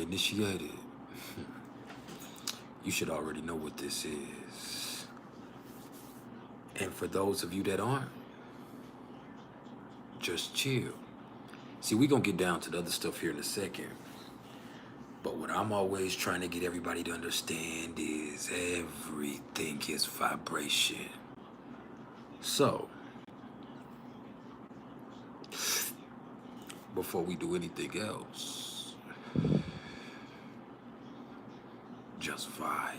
initiated, you should already know what this is. And for those of you that aren't, just chill. See, we're going to get down to the other stuff here in a second. But what I'm always trying to get everybody to understand is everything is vibration. So, before we do anything else, just vibe.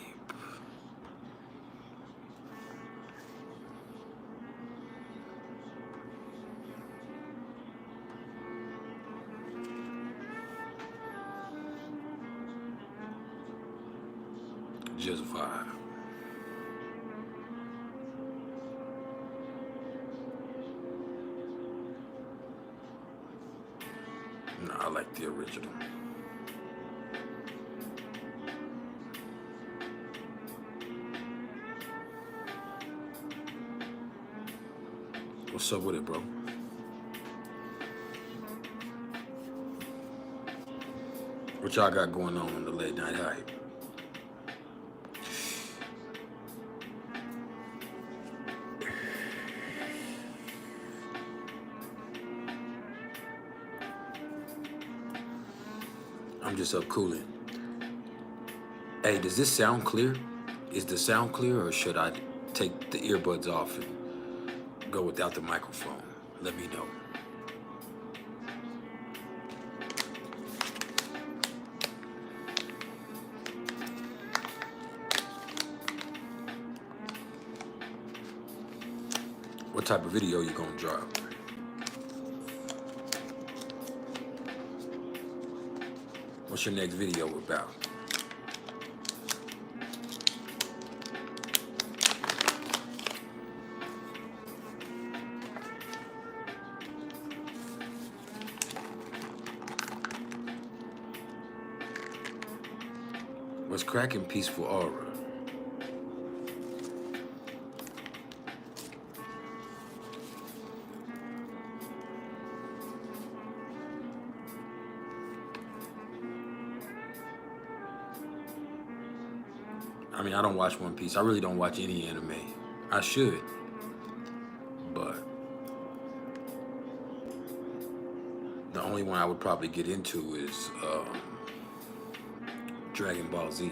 Just vibe. No, I like the original. What's up with it, bro? What y'all got going on the late night hype? I'm just up cooling. Hey, does this sound clear? Is the sound clear, or should I take the earbuds off and go without the microphone? Let me know. What type of video you gonna drop? What's your next video about? What's cracking peaceful aura? I mean, I don't watch One Piece. I really don't watch any anime. I should, but the only one I would probably get into is Dragon Ball Z.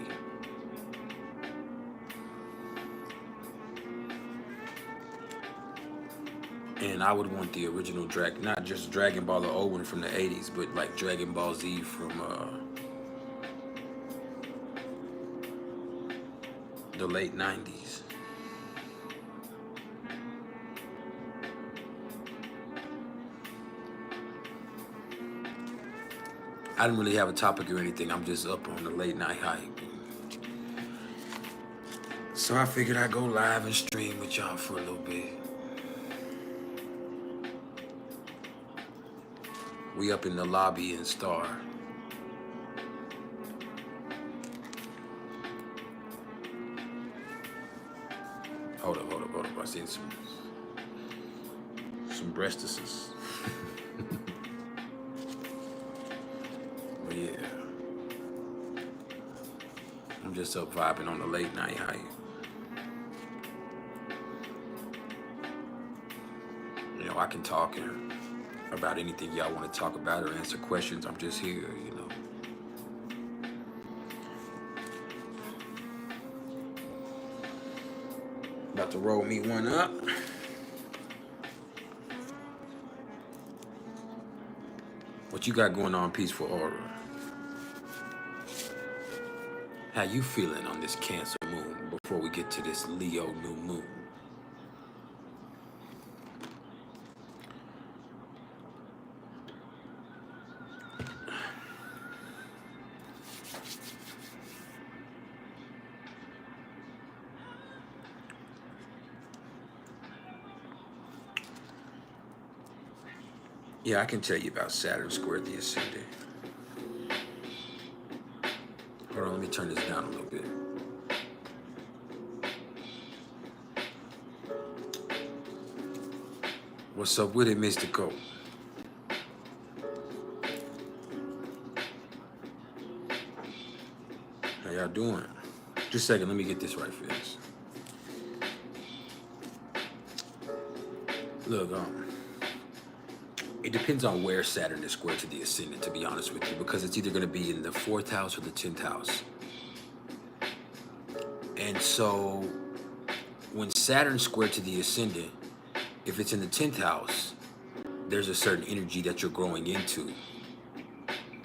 And I would want the original not just Dragon Ball, the old one from the 80s, but like Dragon Ball Z from the late 90s. I didn't really have a topic or anything. I'm just up on the late night hype. So I figured I'd go live and stream with y'all for a little bit. We up in the lobby in Star. Hold up. I seen some breastises. But yeah, I'm just up vibing on the late night hype. You know, I can talk about anything y'all want to talk about or answer questions. I'm just here, you know. About to roll me one up. What you got going on, Peaceful Aura? How you feeling on this Cancer moon before we get to this Leo new moon? Yeah, I can tell you about Saturn squared the ascendant. Hold on, let me turn this down a little bit. What's up with it, Mystical? How y'all doing? Just a second, let me get this right for this. Look, it depends on where Saturn is square to the ascendant, to be honest with you, because it's either going to be in the 4th house or the 10th house. And so when Saturn's square to the ascendant, if it's in the 10th house, there's a certain energy that you're growing into.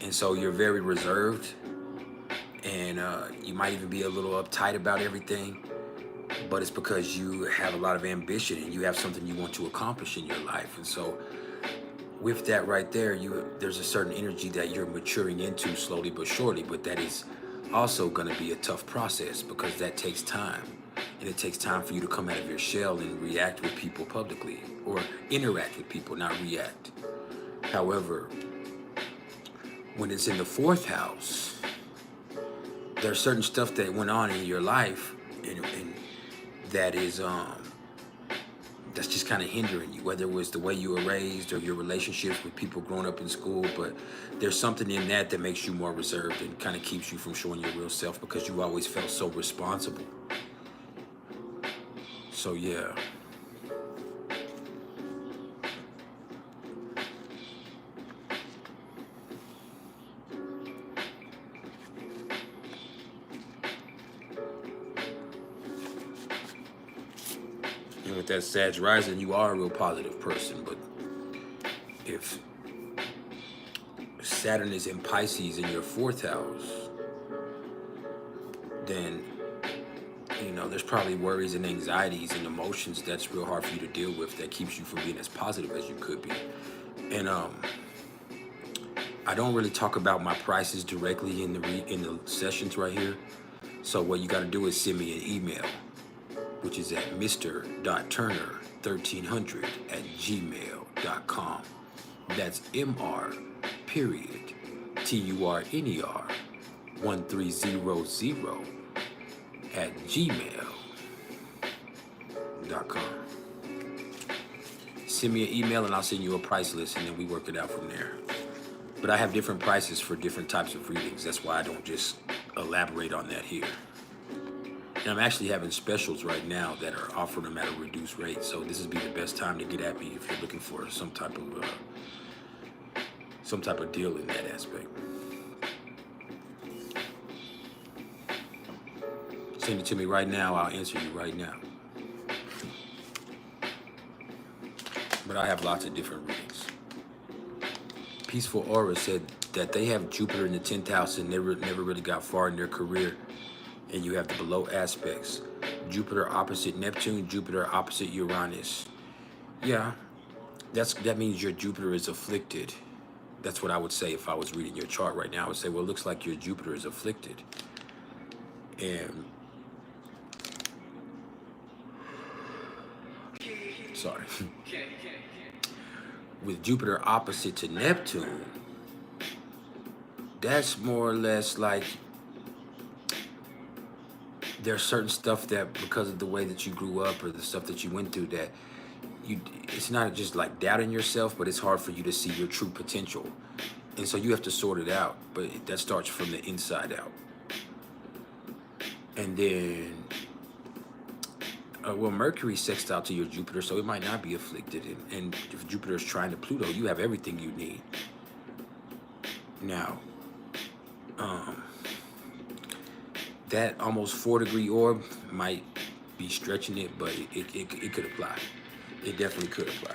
And so you're very reserved, and you might even be a little uptight about everything, but it's because you have a lot of ambition and you have something you want to accomplish in your life. And so with that right there, there's a certain energy that you're maturing into slowly but surely, but that is also going to be a tough process because that takes time. And it takes time for you to come out of your shell and react with people publicly, or interact with people, not react. However, when it's in the 4th house, there's certain stuff that went on in your life and that is that's just kind of hindering you, whether it was the way you were raised or your relationships with people growing up in school. But there's something in that that makes you more reserved and kind of keeps you from showing your real self because you always felt so responsible. So yeah. And with that Sag rising, you are a real positive person. But if Saturn is in Pisces in your 4th house, then there's probably worries and anxieties and emotions that's real hard for you to deal with that keeps you from being as positive as you could be. And I don't really talk about my prices directly in the sessions right here. So what you got to do is send me an email, which is at mr.turner1300@gmail.com. That's mr.turner1300@gmail.com. Send me an email and I'll send you a price list, and then we work it out from there. But I have different prices for different types of readings. That's why I don't just elaborate on that here. And I'm actually having specials right now that are offering them at a reduced rate. So this would be the best time to get at me if you're looking for some type of deal in that aspect. Send it to me right now. I'll answer you right now. But I have lots of different readings. Peaceful Aura said that they have Jupiter in the 10th house and never really got far in their career. And you have the below aspects. Jupiter opposite Neptune, Jupiter opposite Uranus. Yeah, that means your Jupiter is afflicted. That's what I would say if I was reading your chart right now. I would say, well, it looks like your Jupiter is afflicted. And sorry. With Jupiter opposite to Neptune, that's more or less like there's certain stuff that because of the way that you grew up or the stuff that you went through that it's not just like doubting yourself, but it's hard for you to see your true potential. And so you have to sort it out, but that starts from the inside out. And then, well, Mercury sextile to your Jupiter, so it might not be afflicted. And if Jupiter is trying to Pluto, you have everything you need. Now, that almost 4-degree orb might be stretching it, but it could apply. It definitely could apply.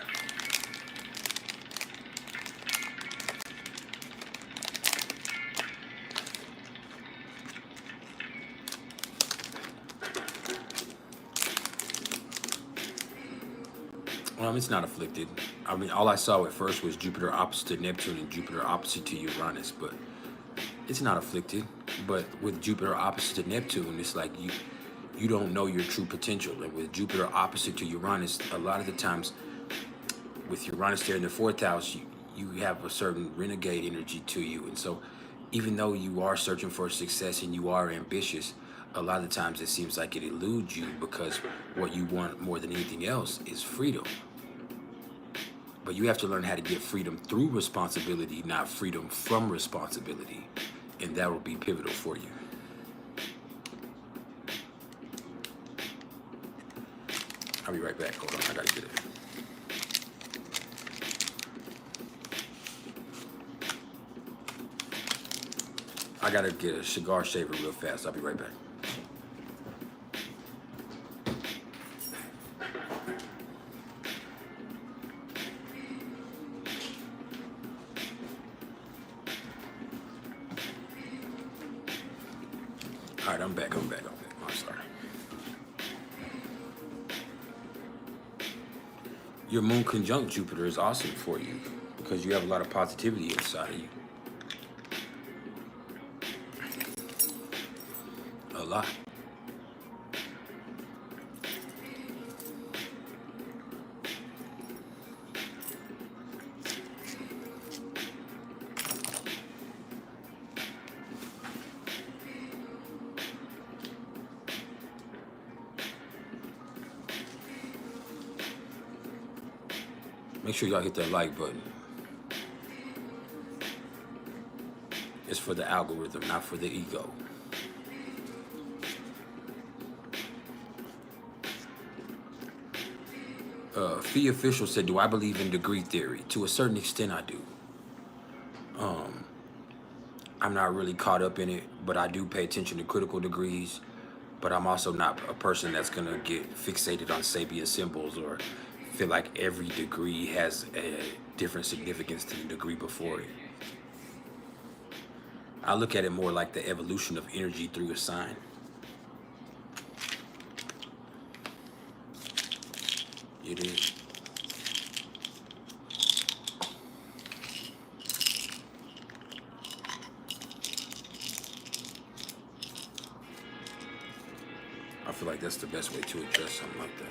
It's not afflicted. I mean, all I saw at first was Jupiter opposite to Neptune and Jupiter opposite to Uranus, but it's not afflicted. But with Jupiter opposite to Neptune, it's like you don't know your true potential. And with Jupiter opposite to Uranus, a lot of the times with Uranus there in the 4th house, you have a certain renegade energy to you. And so even though you are searching for success and you are ambitious, a lot of the times it seems like it eludes you because what you want more than anything else is freedom. But you have to learn how to get freedom through responsibility, not freedom from responsibility. And that will be pivotal for you. I'll be right back. Hold on, I gotta get it. I gotta get a cigar shaver real fast. I'll be right back. All right, I'm back. I'm sorry. Your moon conjunct Jupiter is awesome for you because you have a lot of positivity inside of you. A lot. Make sure y'all hit that like button. It's for the algorithm, not for the ego. ThE official said, do I believe in degree theory? To a certain extent, I do. I'm not really caught up in it, but I do pay attention to critical degrees. But I'm also not a person that's going to get fixated on Sabian symbols or feel like every degree has a different significance to the degree before it. I look at it more like the evolution of energy through a sign. It is. I feel like that's the best way to address something like that.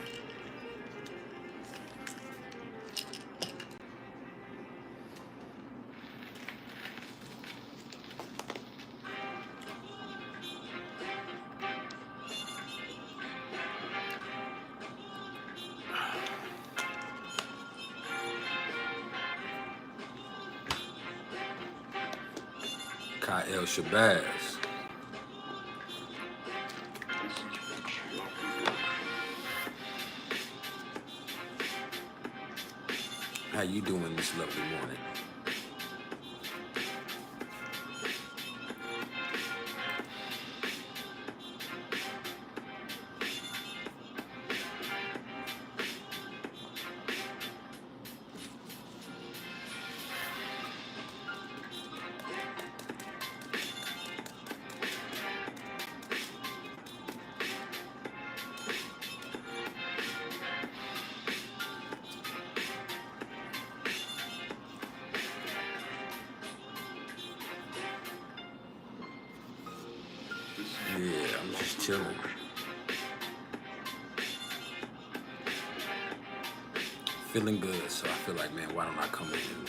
Kyle Shabazz. How you doing this lovely morning? Yeah, I'm just chilling. Feeling good, so I feel like, man, why don't I come in and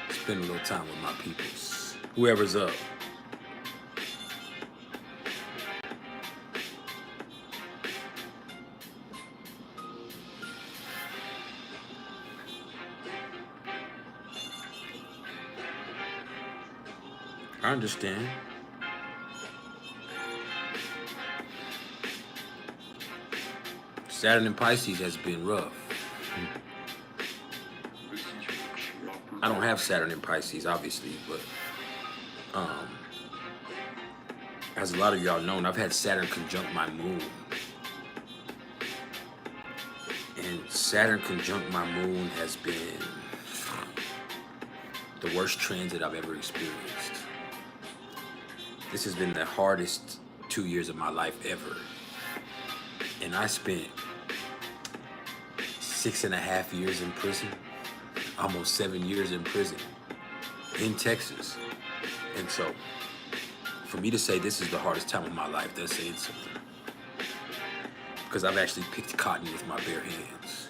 spend a little time with my peoples? Whoever's up. I understand. Saturn in Pisces has been rough. I don't have Saturn in Pisces, obviously, but as a lot of y'all know, I've had Saturn conjunct my moon. And Saturn conjunct my moon has been the worst transit I've ever experienced. This has been the hardest 2 years of my life ever. And I spent 6.5 years in prison, almost 7 years in prison in Texas. And so for me to say this is the hardest time of my life, that's saying something. Because I've actually picked cotton with my bare hands.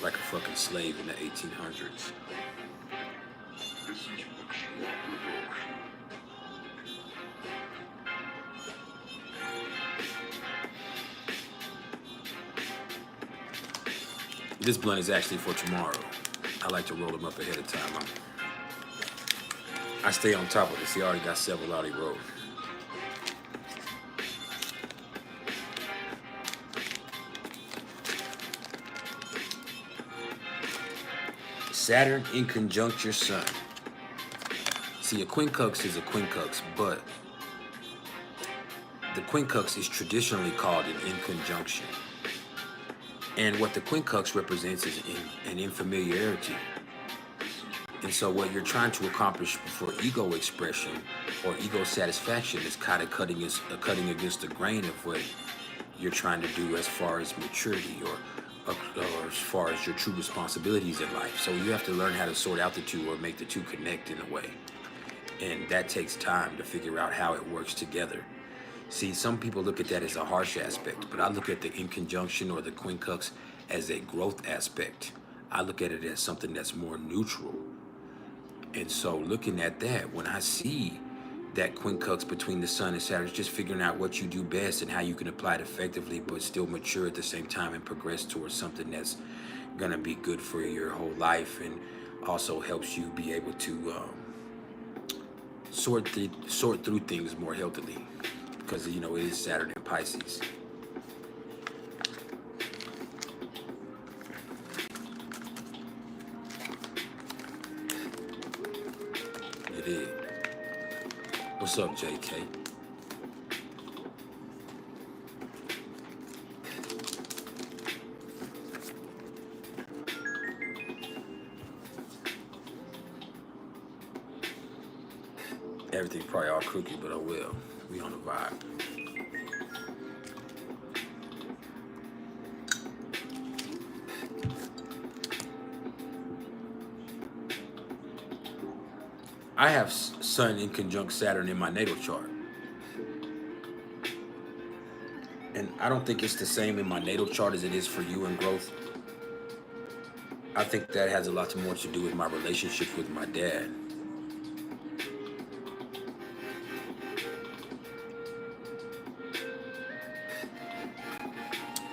Like a fucking slave in the 1800s. This blunt is actually for tomorrow. I like to roll them up ahead of time. I stay on top of this. See, I already got several already rolled. Saturn in conjunct your sun. See, a quincunx is a quincunx, but the quincunx is traditionally called an inconjunction. And what the quincunx represents is an infamiliarity. And so what you're trying to accomplish for ego expression or ego satisfaction is kind of cutting against the grain of what you're trying to do as far as maturity or as far as your true responsibilities in life. So you have to learn how to sort out the two or make the two connect in a way. And that takes time to figure out how it works together. See, some people look at that as a harsh aspect, but I look at the inconjunction or the quincunx as a growth aspect. I look at it as something that's more neutral. And so looking at that, when I see that quincunx between the sun and Saturn, it's just figuring out what you do best and how you can apply it effectively, but still mature at the same time and progress towards something that's gonna be good for your whole life and also helps you be able to sort through things more healthily, because you know it is Saturn in Pisces. It is. What's up, JK? Everything probably all crooked, but oh well. We on the vibe. I have Sun in conjunct Saturn in my natal chart. And I don't think it's the same in my natal chart as it is for you in growth. I think that has a lot more to do with my relationship with my dad.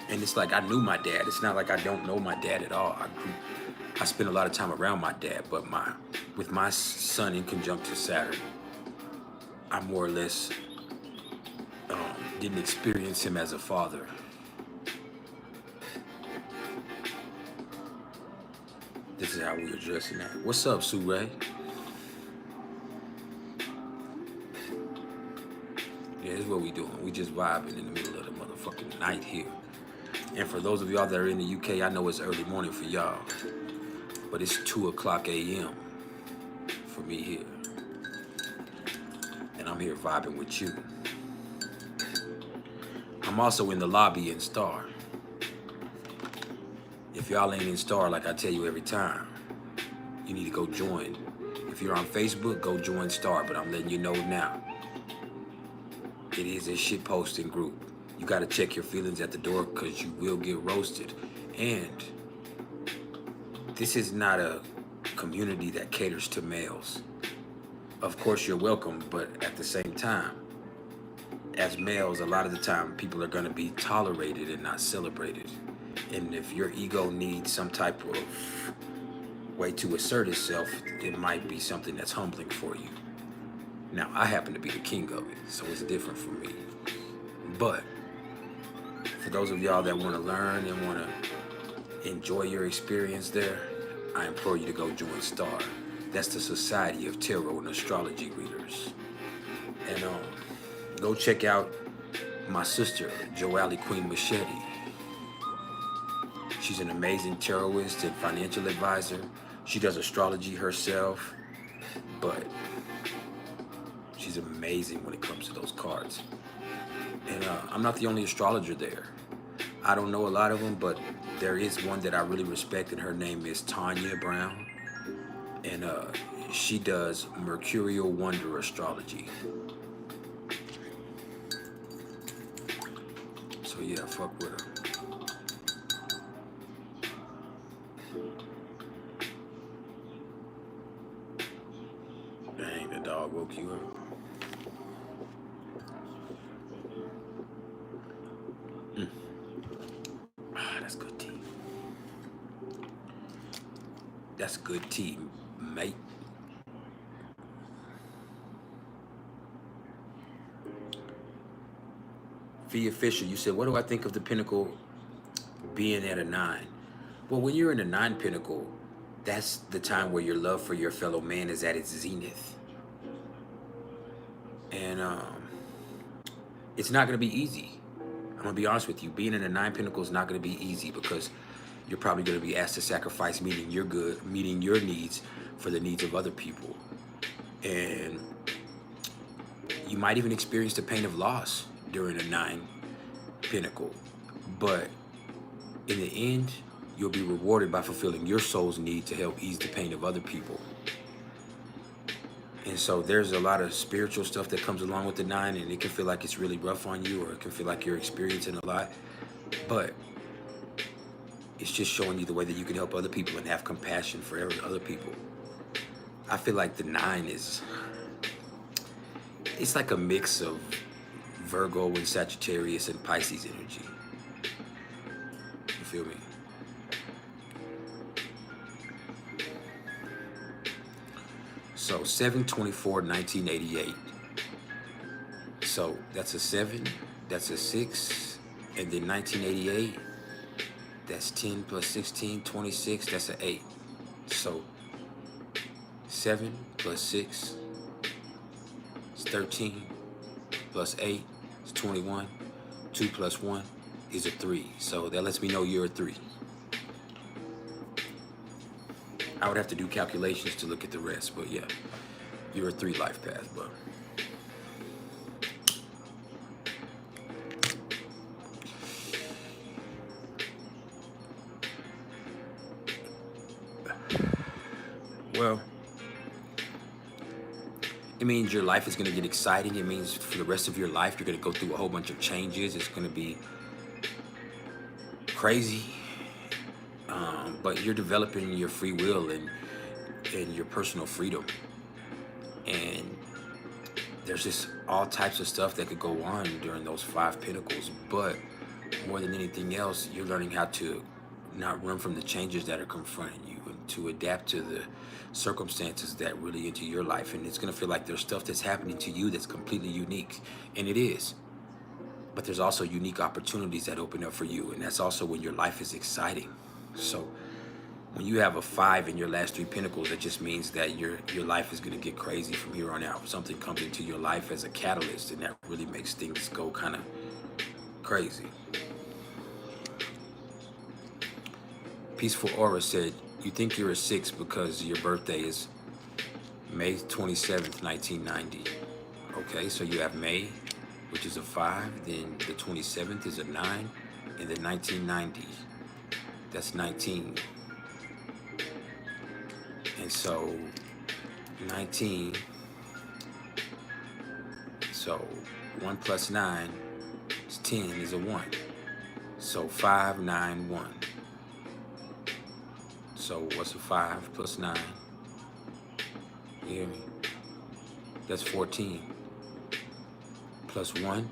And it's like I knew my dad. It's not like I don't know my dad at all. I spent a lot of time around my dad, but with my Sun in conjunct to Saturn, I more or less didn't experience him as a father. This is how we're addressing that. What's up, Sue Ray? Yeah, this is what we doing. We just vibing in the middle of the motherfucking night here. And for those of y'all that are in the UK, I know it's early morning for y'all, but it's 2:00 a.m. for me here. And I'm here vibing with you. I'm also in the lobby in Star. If y'all ain't in Star, like I tell you every time, you need to go join. If you're on Facebook, go join Star, but I'm letting you know now. It is a shit posting group. You gotta check your feelings at the door because you will get roasted. And this is not a community that caters to males. Of course, you're welcome, but at the same time, as males, a lot of the time, people are gonna be tolerated and not celebrated. And if your ego needs some type of way to assert itself, it might be something that's humbling for you. Now, I happen to be the king of it, so it's different for me. But for those of y'all that want to learn and want to enjoy your experience there, I implore you to go join STAR. That's the Society of Tarot and Astrology Readers. And go check out my sister, Joali Queen Machete. She's an amazing tarotist and financial advisor. She does astrology herself, but she's amazing when it comes to those cards. And I'm not the only astrologer there. I don't know a lot of them, but there is one that I really respect, and her name is Tanya Brown. And she does Mercurial Wonder Astrology. So yeah, fuck with her. Dang, the dog woke you up. That's good tea. That's good tea, mate. Fia Fisher, you said, what do I think of the pinnacle being at a 9? Well, when you're in a 9 pinnacle, that's the time where your love for your fellow man is at its zenith. And it's not going to be easy. I'm going to be honest with you. Being in the 9 Pentacles is not going to be easy, because you're probably going to be asked to sacrifice meeting your needs for the needs of other people. And you might even experience the pain of loss during a 9 Pentacle. But in the end, you'll be rewarded by fulfilling your soul's need to help ease the pain of other people. And so there's a lot of spiritual stuff that comes along with the 9, and it can feel like it's really rough on you, or it can feel like you're experiencing a lot. But it's just showing you the way that you can help other people and have compassion for other people. I feel like the 9 it's like a mix of Virgo and Sagittarius and Pisces energy. You feel me? So 7/24/1988. So that's a 7, that's a 6, and then 1988, that's 10 plus 16, 26, that's an 8. So 7 plus 6 is 13, plus 8 is 21, 2 plus 1 is a 3. So that lets me know you're a 3. I would have to do calculations to look at the rest, but yeah, you're a 3 life path, bro. Well, it means your life is going to get exciting. It means for the rest of your life, you're going to go through a whole bunch of changes. It's going to be crazy. But you're developing your free will and your personal freedom. And there's just all types of stuff that could go on during those 5 Pentacles. But more than anything else, you're learning how to not run from the changes that are confronting you, and to adapt to the circumstances that really enter your life. And it's going to feel like there's stuff that's happening to you that's completely unique. And it is. But there's also unique opportunities that open up for you. And that's also when your life is exciting. So when you have a 5 in your last 3 Pentacles, that just means that your life is going to get crazy from here on out. Something comes into your life as a catalyst, and that really makes things go kind of crazy. Peaceful Aura said, you think you're a 6 because your birthday is May 27th, 1990. Okay, so you have May, which is a 5, then the 27th is a 9, and then 1990, that's 19. And so 19, so 1 plus 9 is 10, is a 1. So 5, 9, 1. So what's a 5 plus 9? You hear me? That's 14. Plus 1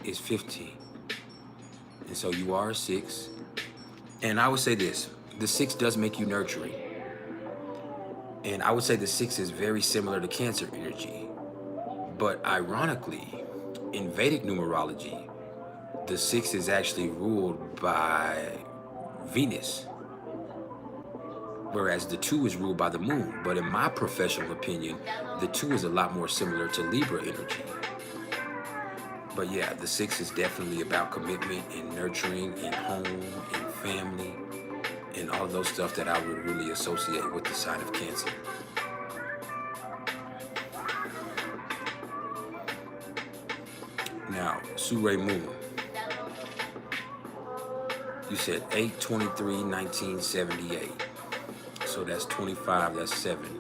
is 15. And so you are a 6. And I would say this, the 6 does make you nurturing. And I would say the 6 is very similar to Cancer energy. But ironically, in Vedic numerology, the 6 is actually ruled by Venus, whereas the 2 is ruled by the moon. But in my professional opinion, the 2 is a lot more similar to Libra energy. But yeah, the 6 is definitely about commitment and nurturing and home and family and all those stuff that I would really associate with the sign of Cancer. Now, Surrey Moon, you said 8/23/1978. So that's 25, that's 7.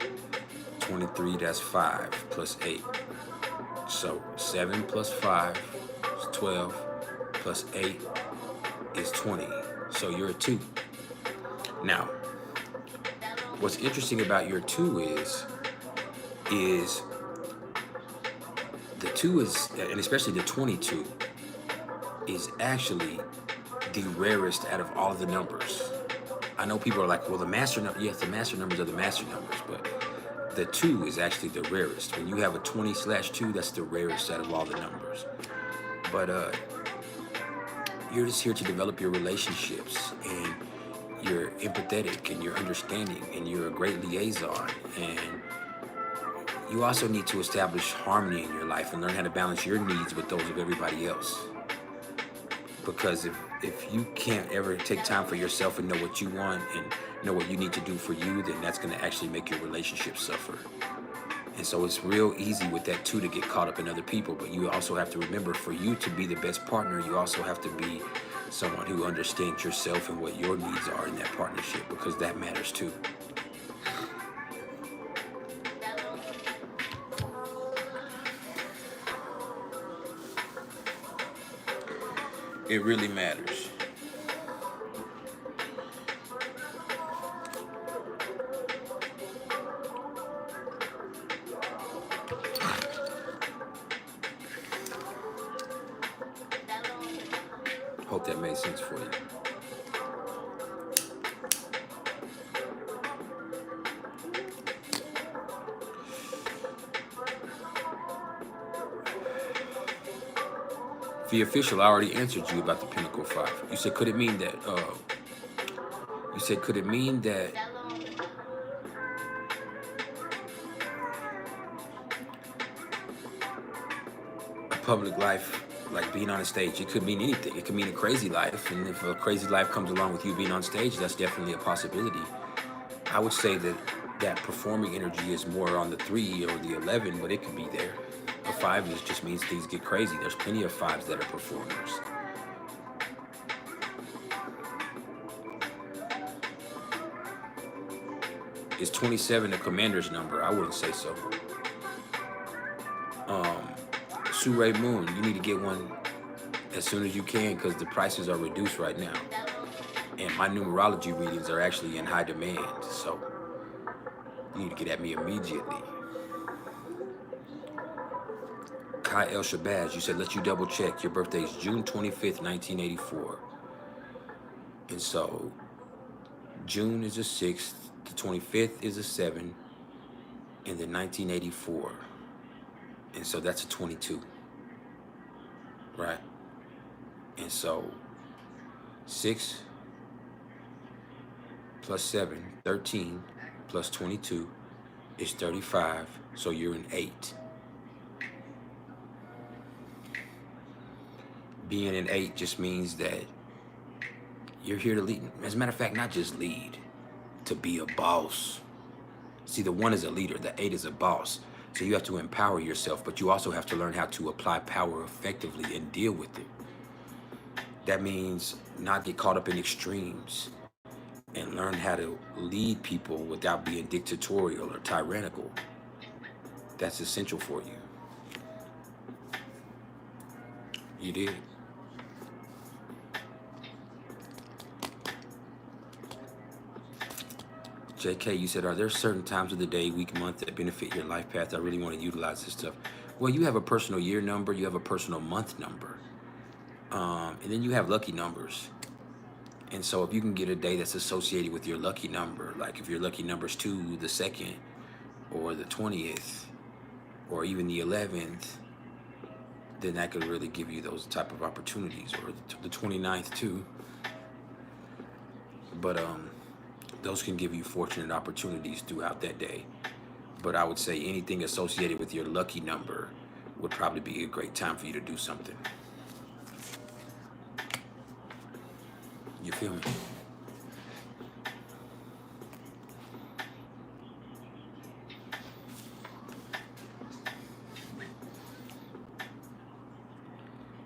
23, that's 5, plus 8. So 7 plus 5 is 12, plus 8 is 20. So you're a 2. Now, what's interesting about your 2 is the 2 is, and especially the 22, is actually the rarest out of all of the numbers. I know people are like, well, the master number, yes, the master numbers are the master numbers, but the 2 is actually the rarest. When you have a 20/2, that's the rarest out of all the numbers. But you're just here to develop your relationships, and you're empathetic and you're understanding and you're a great liaison. And you also need to establish harmony in your life and learn how to balance your needs with those of everybody else. Because if you can't ever take time for yourself and know what you want and know what you need to do for you, then that's going to actually make your relationship suffer. And so it's real easy with that too to get caught up in other people. But you also have to remember, for you to be the best partner, you also have to be someone who understands yourself and what your needs are in that partnership, because that matters too. It really matters. Hope that made sense for you. The official, I already answered you about the Pinnacle 5. You said, could it mean that, a public life, like being on a stage, it could mean anything. It could mean a crazy life. And if a crazy life comes along with you being on stage, that's definitely a possibility. I would say that that performing energy is more on the 3 or the 11, but it could be there. A 5 just means things get crazy. There's plenty of 5s that are performers. Is 27 a commander's number? I wouldn't say so. Surrey Moon, you need to get one as soon as you can, because the prices are reduced right now. And my numerology readings are actually in high demand, so you need to get at me immediately. Kai El Shabazz, you said, let you double check. Your birthday is June 25th, 1984. And so June is a 6, the 25th is a 7, and then 1984. And so that's a 22, right? And so 6 plus 7, 13, plus 22 is 35, so you're an 8. Being an 8 just means that you're here to lead. As a matter of fact, not just lead, to be a boss. See, the 1 is a leader, the 8 is a boss. So you have to empower yourself, but you also have to learn how to apply power effectively and deal with it. That means not get caught up in extremes and learn how to lead people without being dictatorial or tyrannical. That's essential for you. You did. JK, you said, are there certain times of the day, week, month that benefit your life path? I really want to utilize this stuff. Well, you have a personal year number, you have a personal month number, and then you have lucky numbers. And so if you can get a day that's associated with your lucky number, like if your lucky number is 2, the 2nd, or the 20th, or even the 11th, then that could really give you those type of opportunities, or the 29th too. But those can give you fortunate opportunities throughout that day. But I would say anything associated with your lucky number would probably be a great time for you to do something. You feel me?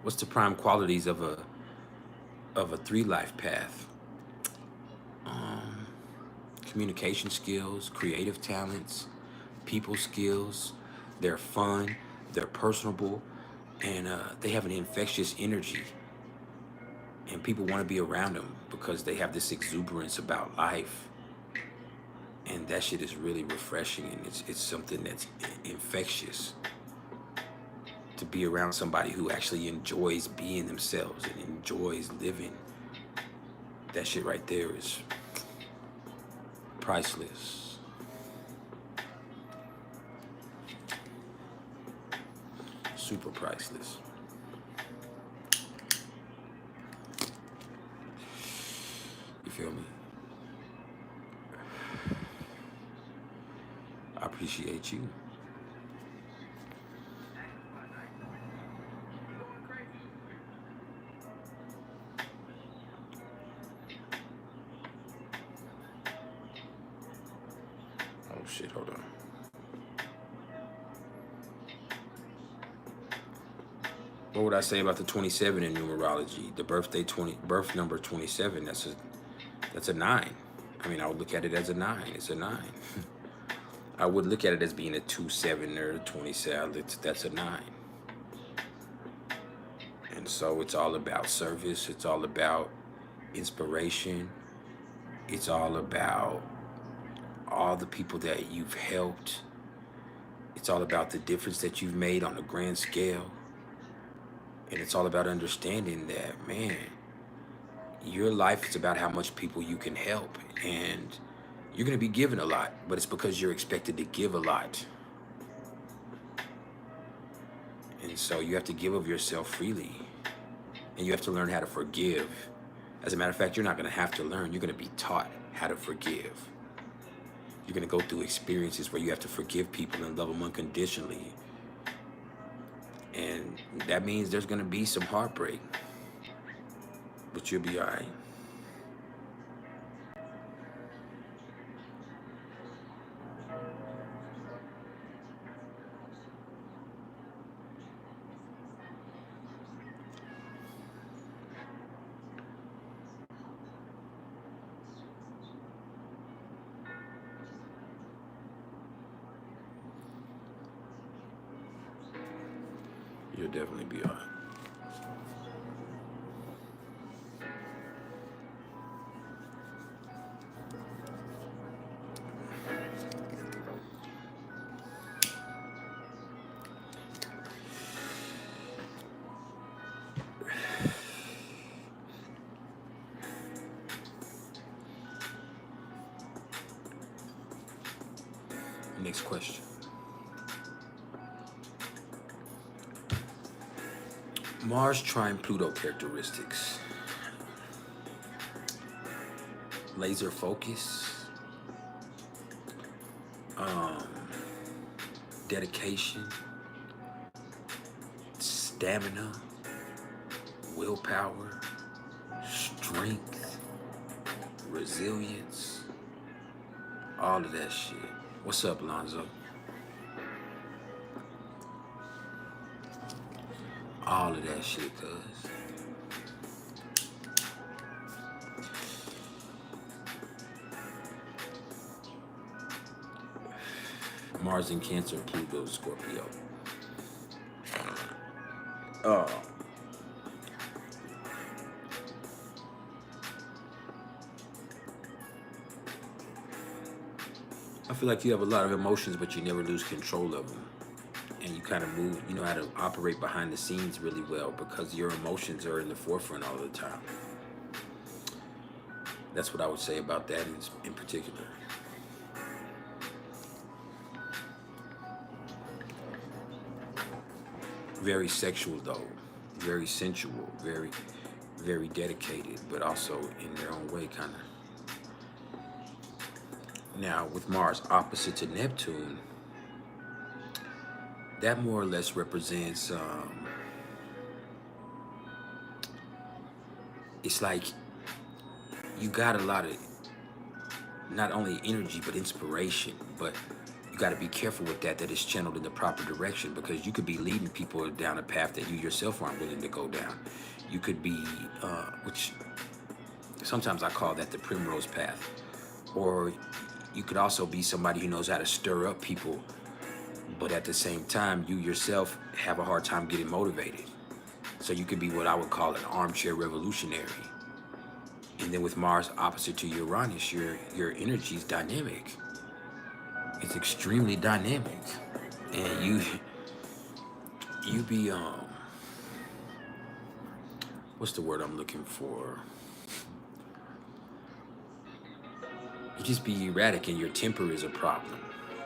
What's the prime qualities of a 3 life path? Communication skills, creative talents, people skills. They're fun, they're personable, and they have an infectious energy. And people want to be around them because they have this exuberance about life. And that shit is really refreshing, and it's something that's infectious. To be around somebody who actually enjoys being themselves and enjoys living. That shit right there is priceless. Super priceless. You feel me? appreciate you. Oh shit, hold on. What would I say about the 27 in numerology? The birth number 27, that's a 9. I mean, I would look at it as a 9. It's a 9. I would look at it as being a 2-7 or a 27. That's a 9. And so it's all about service. It's all about inspiration. It's all about all the people that you've helped. It's all about the difference that you've made on a grand scale. And it's all about understanding that, man, your life is about how much people you can help. And you're going to be given a lot, but it's because you're expected to give a lot. And so you have to give of yourself freely. And you have to learn how to forgive. As a matter of fact, you're not going to have to learn. You're going to be taught how to forgive. You're going to go through experiences where you have to forgive people and love them unconditionally. And that means there's going to be some heartbreak. But you'll be all right. You'll definitely be all right. Next question. Mars trine Pluto characteristics. Laser focus. Dedication. Stamina. Willpower. Strength. Resilience. All of that shit. What's up, Lonzo? All of that shit, cuz. Mars in Cancer, Pluto, Scorpio. I feel like you have a lot of emotions, but you never lose control of them. And you kind of move, you know how to operate behind the scenes really well because your emotions are in the forefront all the time. That's what I would say about that in particular. Very sexual though, very sensual, very, very dedicated, but also in their own way kind of. Now with Mars opposite to Neptune, that more or less represents, it's like you got a lot of, not only energy, but inspiration, but you got to be careful with that it's channeled in the proper direction because you could be leading people down a path that you yourself aren't willing to go down. You could be, which sometimes I call that the primrose path. Or you could also be somebody who knows how to stir up people, but at the same time, you yourself have a hard time getting motivated. So you could be what I would call an armchair revolutionary. And then with Mars opposite to Uranus, your energy is dynamic. It's extremely dynamic. And you be, what's the word I'm looking for? You just be erratic and your temper is a problem.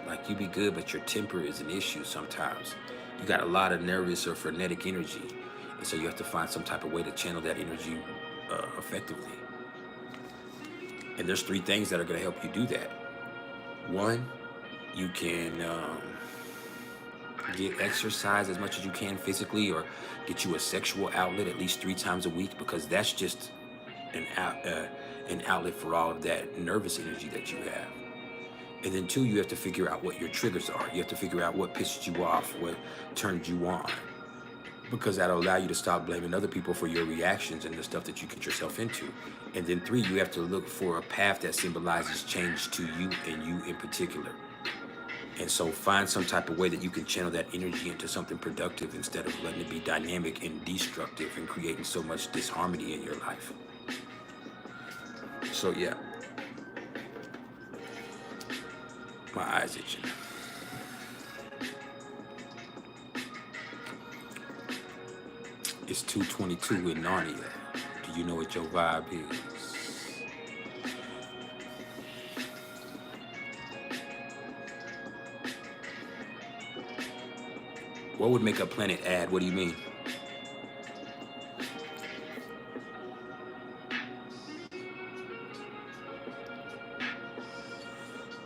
Like you be good, but your temper is an issue sometimes. You got a lot of nervous or frenetic energy. And so you have to find some type of way to channel that energy effectively. And there's 3 things that are gonna help you do that. 1, You can get exercise as much as you can physically, or get you a sexual outlet at least 3 times a week, because that's just an outlet for all of that nervous energy that you have. And then 2, you have to figure out what your triggers are. You have to figure out what pisses you off, what turns you on, because that'll allow you to stop blaming other people for your reactions and the stuff that you get yourself into. And then 3, you have to look for a path that symbolizes change to you and you in particular. And so find some type of way that you can channel that energy into something productive instead of letting it be dynamic and destructive and creating so much disharmony in your life. So yeah, my eyes itching. It's 2:22 in Narnia. Do you know what your vibe is? What would make a planet add? What do you mean?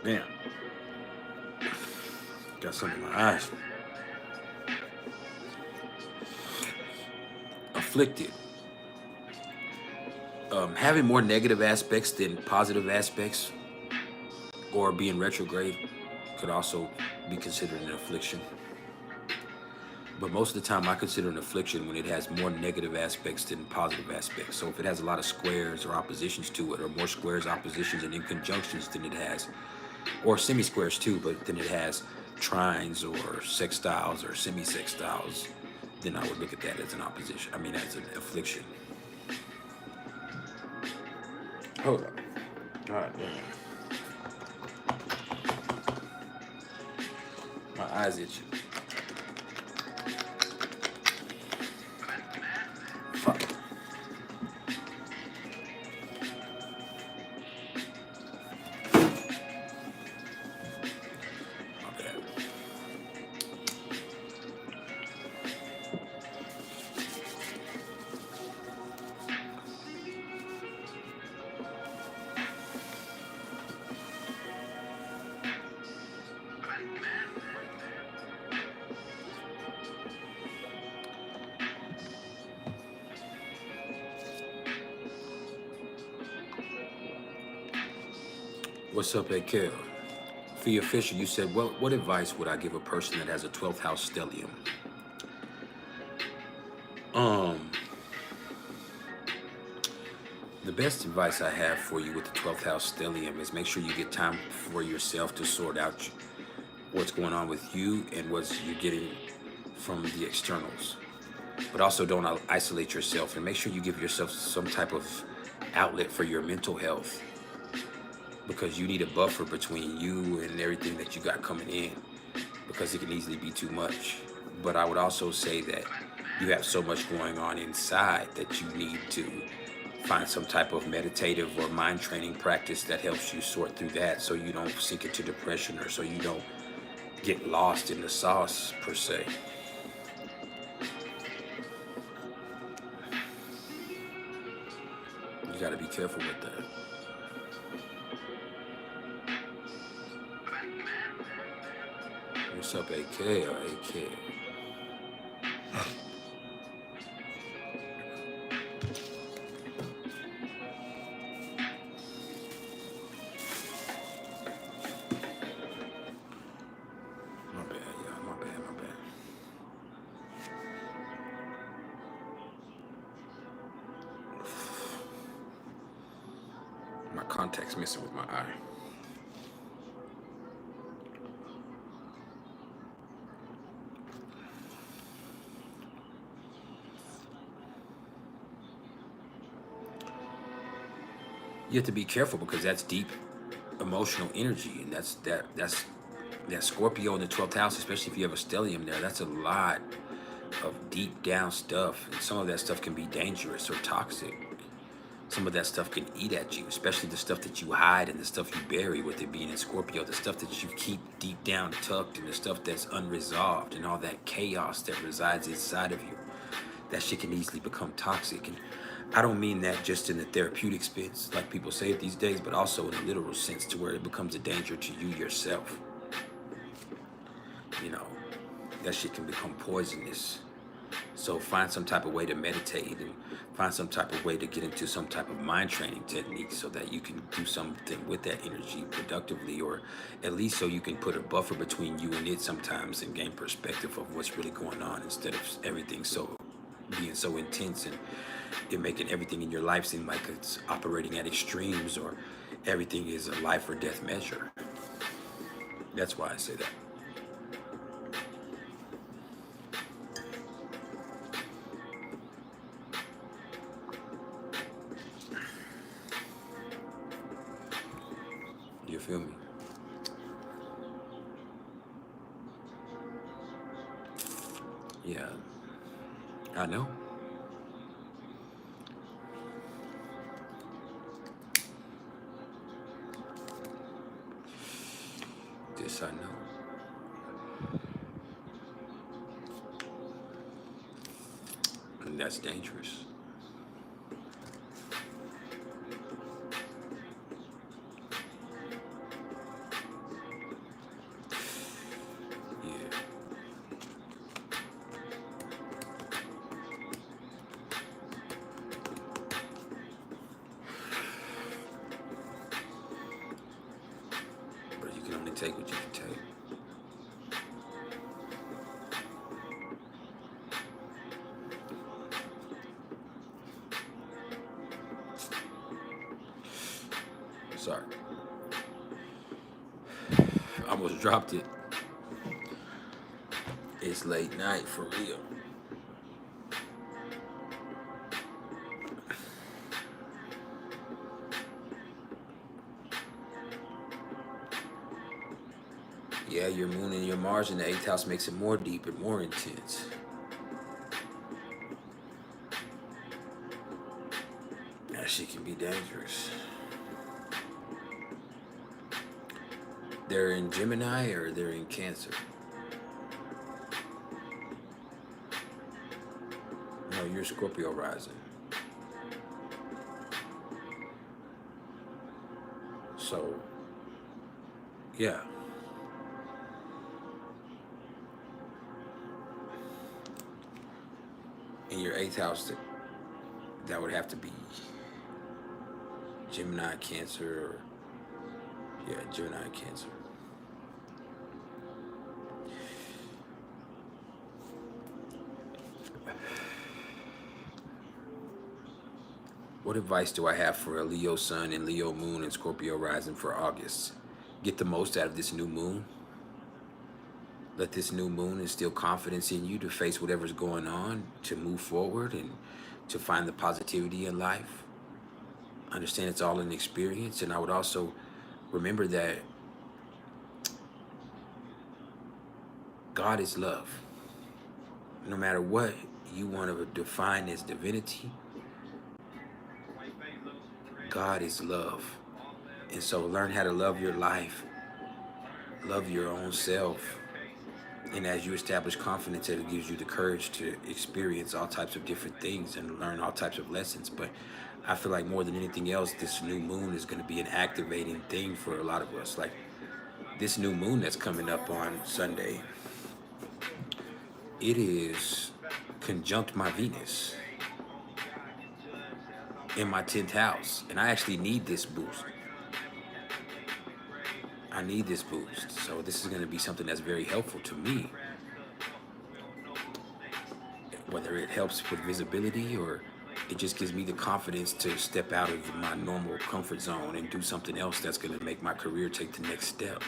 Damn. Got something in my eyes. Afflicted. Having more negative aspects than positive aspects, or being retrograde, could also be considered an affliction. But most of the time I consider an affliction when it has more negative aspects than positive aspects. So if it has a lot of squares or oppositions to it, or more squares, oppositions, and inconjunctions than it has, or semi-squares too, but then it has trines or sextiles or semi-sextiles, then I would look at that as an opposition. I mean, as an affliction. Hold on. God damn. My eyes itching. Fuck. My bad. What's up, AKL? Fia Fisher, you said, what advice would I give a person that has a 12th house stellium? The best advice I have for you with the 12th house stellium is make sure you get time for yourself to sort out what's going on with you and what you're getting from the externals. But also don't isolate yourself, and make sure you give yourself some type of outlet for your mental health, because you need a buffer between you and everything that you got coming in, because it can easily be too much. But I would also say that you have so much going on inside that you need to find some type of meditative or mind training practice that helps you sort through that, so you don't sink into depression, or so you don't get lost in the sauce per se. You got to be careful with that. What's up, AK or AK? My bad, y'all. My bad. My contact's messing with my eye. You have to be careful, because that's deep emotional energy, and that's Scorpio in the 12th house, especially if you have a stellium there. That's a lot of deep down stuff, and some of that stuff can be dangerous or toxic. Some of that stuff can eat at you, especially the stuff that you hide and the stuff you bury, with it being in Scorpio, the stuff that you keep deep down tucked, and the stuff that's unresolved, and all that chaos that resides inside of you. That shit can easily become toxic. And I don't mean that just in the therapeutic sense, like people say it these days, but also in a literal sense, to where it becomes a danger to you yourself. that shit can become poisonous. So find some type of way to meditate and find some type of way to get into some type of mind training technique so that you can do something with that energy productively, or at least so you can put a buffer between you and it sometimes and gain perspective of what's really going on, instead of everything so being so intense and it making everything in your life seem like it's operating at extremes, or everything is a life or death measure. That's why I say that. You feel me? Yeah, I know. This I know. And that's dangerous. Yeah. But you can only take what you can take. Sorry. Almost dropped it. It's late night for real. Yeah, your moon and your Mars in the 8th house makes it more deep and more intense. That shit can be dangerous. They're in Gemini or they're in Cancer? No, you're Scorpio rising. So, yeah. In your 8th house, that would have to be Gemini, Cancer, or, yeah, Gemini, Cancer. What advice do I have for a Leo sun and Leo moon and Scorpio rising for August? Get the most out of this new moon. Let this new moon instill confidence in you to face whatever's going on, to move forward and to find the positivity in life. Understand it's all an experience. And I would also remember that God is love. No matter what you want to define as divinity, God is love. And so learn how to love your life, love your own self. And as you establish confidence, it gives you the courage to experience all types of different things and learn all types of lessons. But I feel like more than anything else, this new moon is going to be an activating thing for a lot of us. Like this new moon that's coming up on Sunday, it is conjunct my Venus in my 10th house. And I actually need this boost. I need this boost. So this is going to be something that's very helpful to me. Whether it helps with visibility or it just gives me the confidence to step out of my normal comfort zone and do something else that's going to make my career take the next step.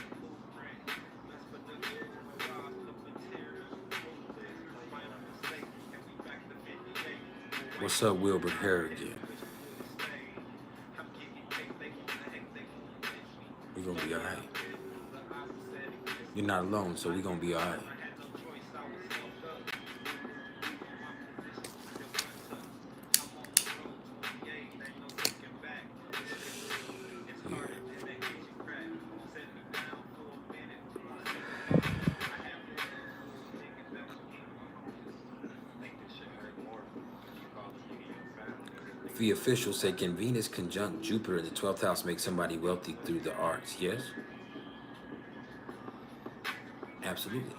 What's up, Wilbur Harrigan? We're going to be all right. You're not alone, so we're going to be all right. The officials say, can Venus conjunct Jupiter in the 12th house make somebody wealthy through the arts? Yes. Absolutely.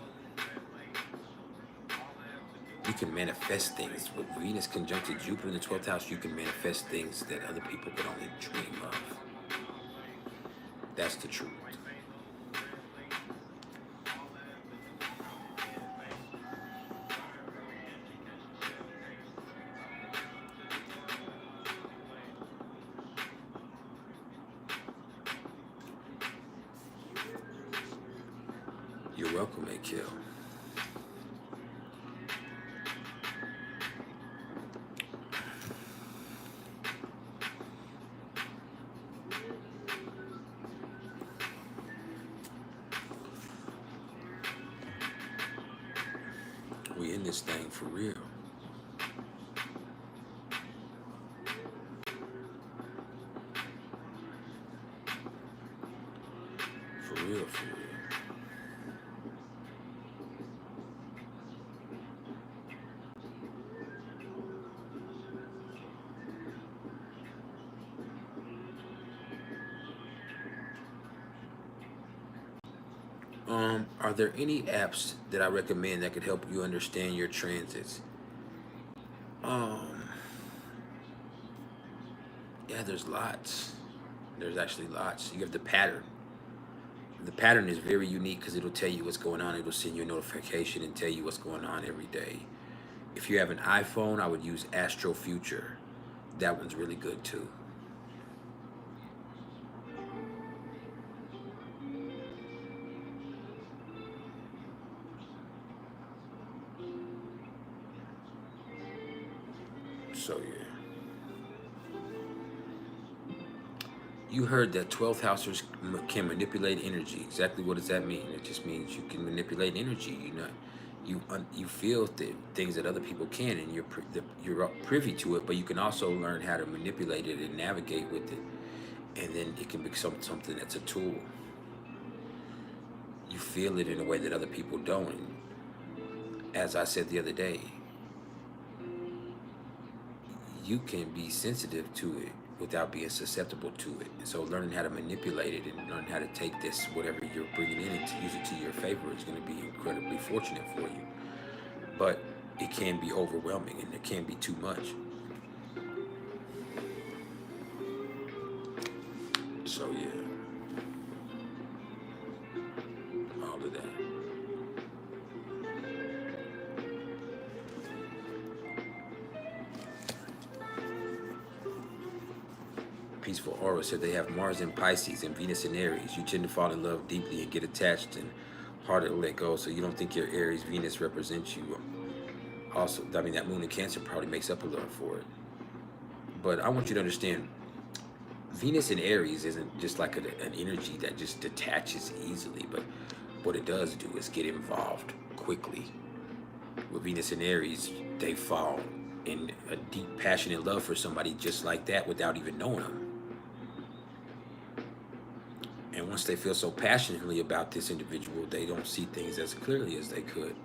You can manifest things. With Venus conjuncted Jupiter in the 12th house, you can manifest things that other people could only dream of. That's the truth. You're welcome, Akil. We in this thing for real. For real, for real. Are there any apps that I recommend that could help you understand your transits? Yeah, there's lots. There's actually lots. You have the pattern. The pattern is very unique because it'll tell you what's going on. It'll send you a notification and tell you what's going on every day. If you have an iPhone, I would use Astro Future. That one's really good too. So yeah. You heard that 12th housers can manipulate energy. Exactly what does that mean? It just means you can manipulate energy. You feel things that other people can, and you're privy to it. But you can also learn how to manipulate it and navigate with it, and then it can become something that's a tool. You feel it in a way that other people don't. And as I said the other day, you can be sensitive to it without being susceptible to it. And so learning how to manipulate it and learn how to take this, whatever you're bringing in, and to use it to your favor is going to be incredibly fortunate for you. But it can be overwhelming and it can be too much. So yeah, all of that. Peaceful Aura said they have Mars in Pisces and Venus in Aries. You tend to fall in love deeply and get attached and harder to let go, so you don't think your Aries Venus represents you. Also, I mean, that moon in Cancer probably makes up a lot for it. But I want you to understand, Venus in Aries isn't just like an energy that just detaches easily, but what it does do is get involved quickly. With Venus in Aries, they fall in a deep, passionate love for somebody just like that without even knowing them. And once they feel so passionately about this individual, they don't see things as clearly as they could.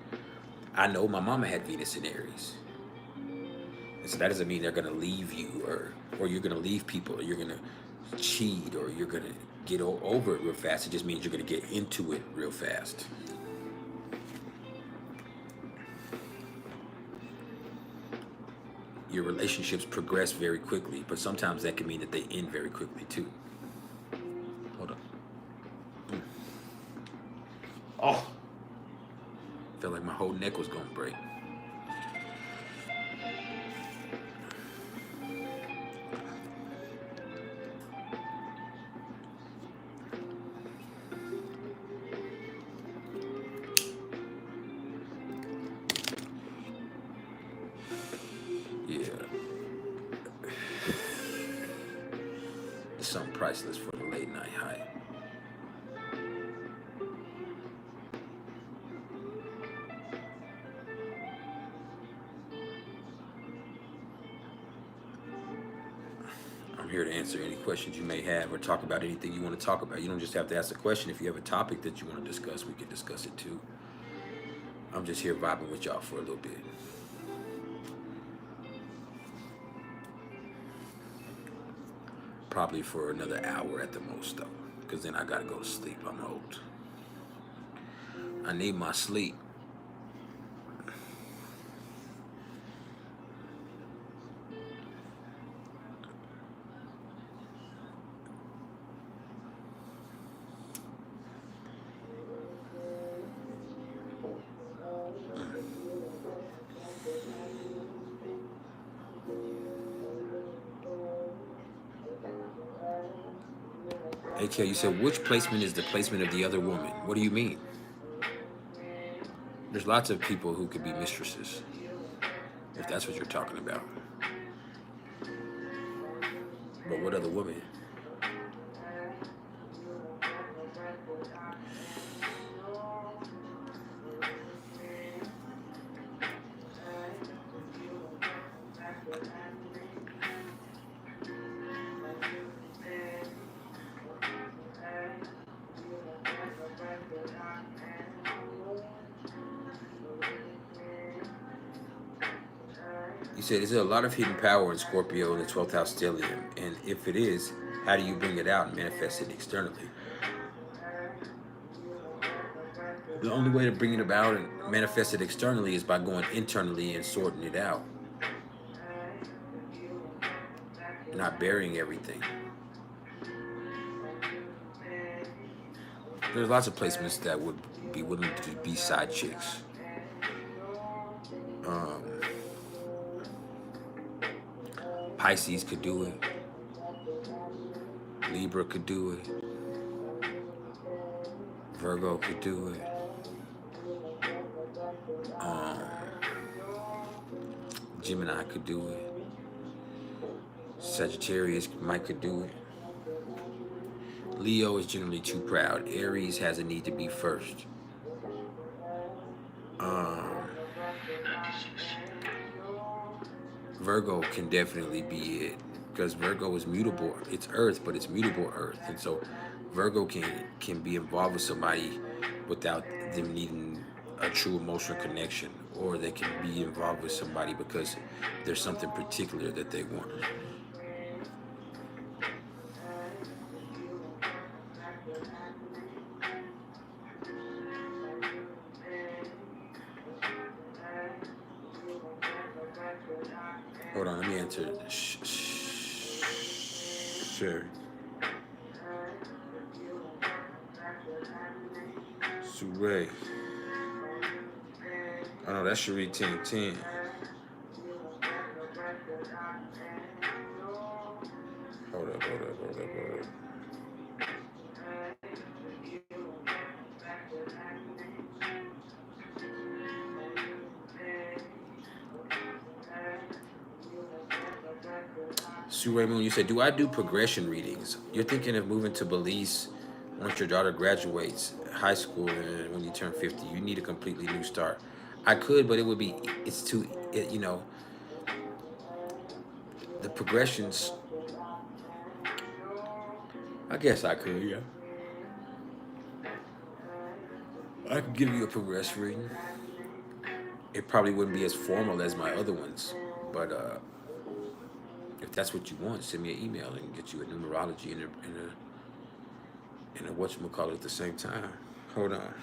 I know my mama had Venus in Aries. And so that doesn't mean they're going to leave you or you're going to leave people or you're going to cheat or you're going to get over it real fast. It just means you're going to get into it real fast. Your relationships progress very quickly, but sometimes that can mean that they end very quickly too. Hold on. Oh, felt like my whole neck was gonna break. Yeah, it's something priceless for the late night high. I'm here to answer any questions you may have or talk about anything you want to talk about. You don't just have to ask a question. If you have a topic that you want to discuss, we can discuss it too. I'm just here vibing with y'all for a little bit. Probably for another hour at the most though, because then I gotta go to sleep. I'm old. I need my sleep. AKL, you said, which placement is the placement of the other woman? What do you mean? There's lots of people who could be mistresses, if that's what you're talking about. But what other woman? You said, is there a lot of hidden power in Scorpio in the 12th house stellium? And if it is, how do you bring it out and manifest it externally? The only way to bring it about and manifest it externally is by going internally and sorting it out. Not burying everything. There's lots of placements that would be willing to be side chicks. Pisces could do it. Libra could do it. Virgo could do it. Gemini could do it. Sagittarius could do it. Leo is generally too proud. Aries has a need to be first. Virgo can definitely be it, because Virgo is mutable. It's Earth, but it's mutable Earth, and so Virgo can be involved with somebody without them needing a true emotional connection, or they can be involved with somebody because there's something particular that they want. Hold on, let me answer. Sure. Suray. Oh no, that's Cherie 1010. Hold up. Sue Raymond, you said, do I do progression readings? You're thinking of moving to Belize once your daughter graduates high school and when you turn 50. You need a completely new start. I could, but it's too, you know, the progressions. I guess I could, yeah. I could give you a progress reading. It probably wouldn't be as formal as my other ones, but if that's what you want, send me an email and get you a numerology and a whatchamacallit at the same time. Hold on.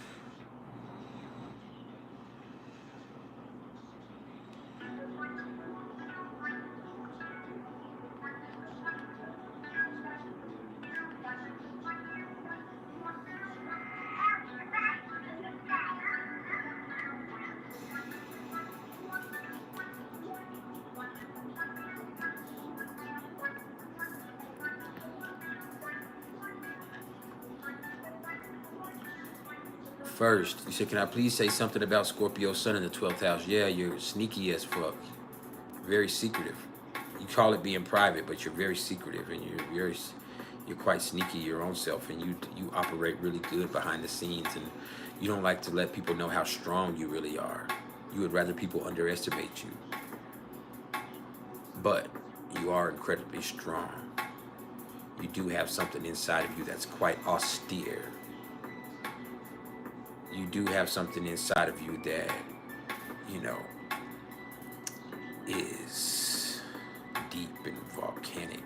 First, you said, can I please say something about Scorpio Sun in the 12th house? Yeah, you're sneaky as fuck. Very secretive. You call it being private, but you're very secretive, and you're quite sneaky your own self, and you operate really good behind the scenes, and you don't like to let people know how strong you really are. You would rather people underestimate you. But you are incredibly strong. You do have something inside of you that's quite austere. You do have something inside of you that, you know, is deep and volcanic.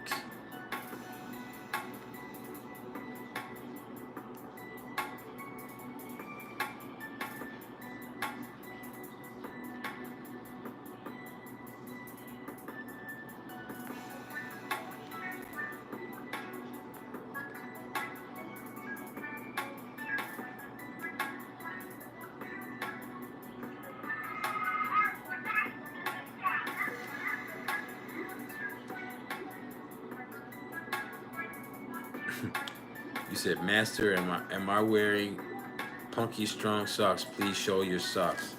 You said, Master, am I wearing punky strong socks? Please show your socks.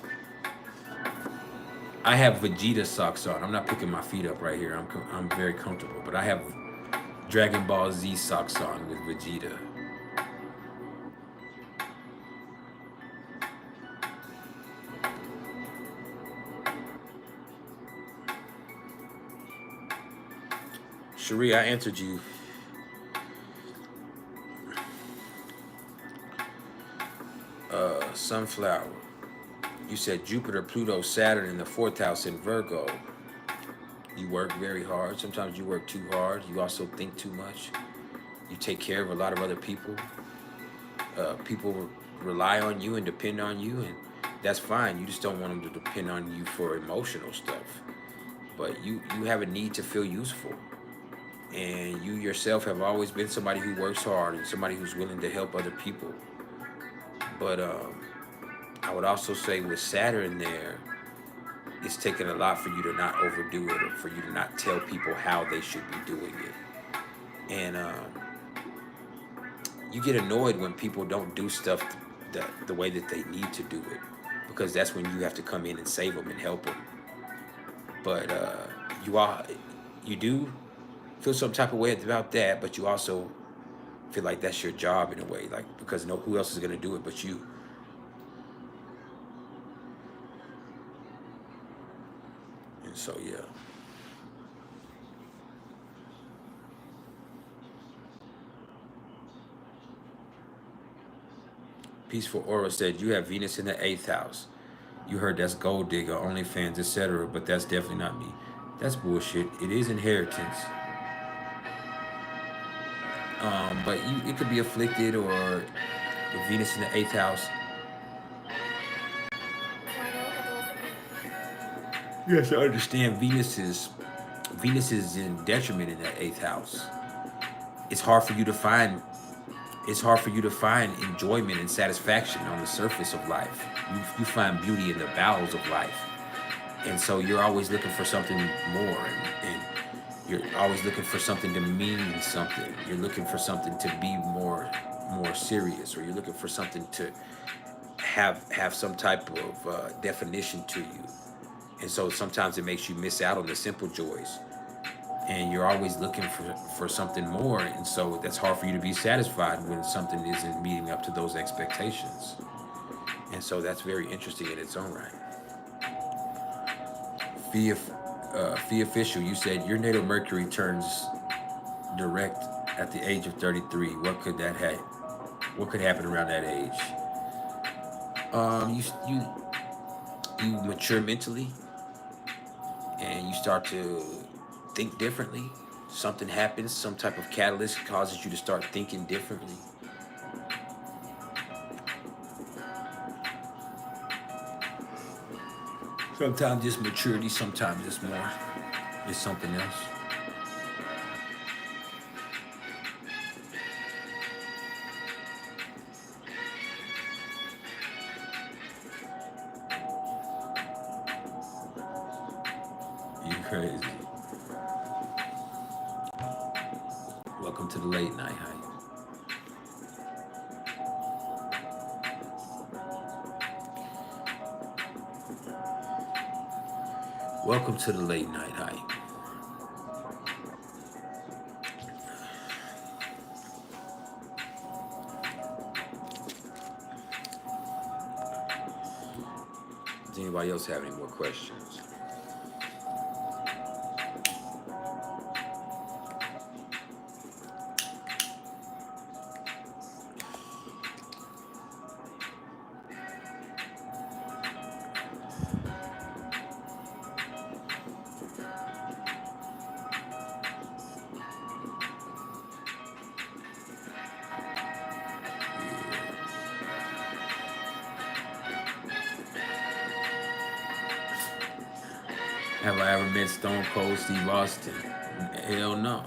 I have Vegeta socks on. I'm not picking my feet up right here. I'm very comfortable, but I have Dragon Ball Z socks on with Vegeta. Cherie, I answered you. Sunflower. You said Jupiter, Pluto, Saturn in the 4th house in Virgo. You work very hard. Sometimes you work too hard. You also think too much. You take care of a lot of other people. People rely on you and depend on you, and that's fine. You just don't want them to depend on you for emotional stuff. But you have a need to feel useful. And you yourself have always been somebody who works hard and somebody who's willing to help other people. But I would also say with Saturn there, it's taken a lot for you to not overdo it, or for you to not tell people how they should be doing it. And you get annoyed when people don't do stuff the way that they need to do it, because that's when you have to come in and save them and help them. But you do feel some type of way about that, but you also feel like that's your job in a way, like, because who else is going to do it but you. And so, yeah. Peaceful Aura said, you have Venus in the 8th house. You heard that's gold digger, OnlyFans, etc., but that's definitely not me. That's bullshit. It is inheritance. But it could be afflicted, or with Venus in the 8th house. Yes, I understand Venus is in detriment in that 8th house. It's hard for you to find enjoyment and satisfaction on the surface of life. You find beauty in the bowels of life. And so you're always looking for something more, and you're always looking for something to mean something. You're looking for something to be more serious, or you're looking for something to have some type of definition to you. And so sometimes it makes you miss out on the simple joys. And you're always looking for something more. And so that's hard for you to be satisfied when something isn't meeting up to those expectations. And so that's very interesting in its own right. Fee Official, you said your natal Mercury turns direct at the age of 33. What could happen around that age? You mature mentally, and you start to think differently. Something happens, some type of catalyst causes you to start thinking differently. Sometimes it's maturity, sometimes it's more. It's something else. You crazy. Welcome to the late night hype. Welcome to the late night hype. Does anybody else have any more questions? Have I ever met Stone Cold Steve Austin? Hell no.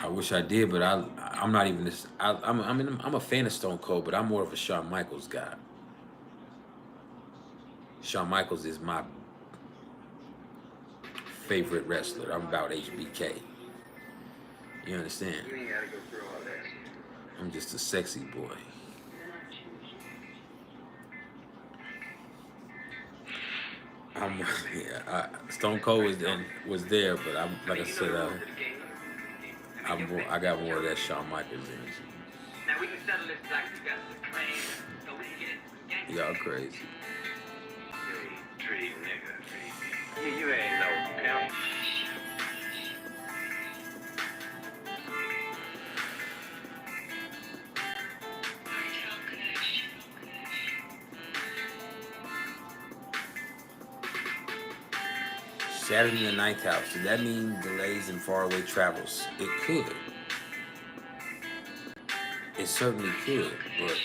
I wish I did, but I'm not even this. I'm a fan of Stone Cold, but I'm more of a Shawn Michaels guy. Shawn Michaels is my favorite wrestler. I'm about HBK. You understand? You ain't gotta go through all that. I'm just a sexy boy. I'm yeah. Stone Cold was there, but I'm like I said, I got more of that Shawn Michaels energy. Now we can settle this like we got some claims, so we can get into some gangster. Y'all crazy. Tree nigga. You ain't no pimp. Saturn in the ninth house. Does that mean delays in faraway travels? It could. It certainly could, but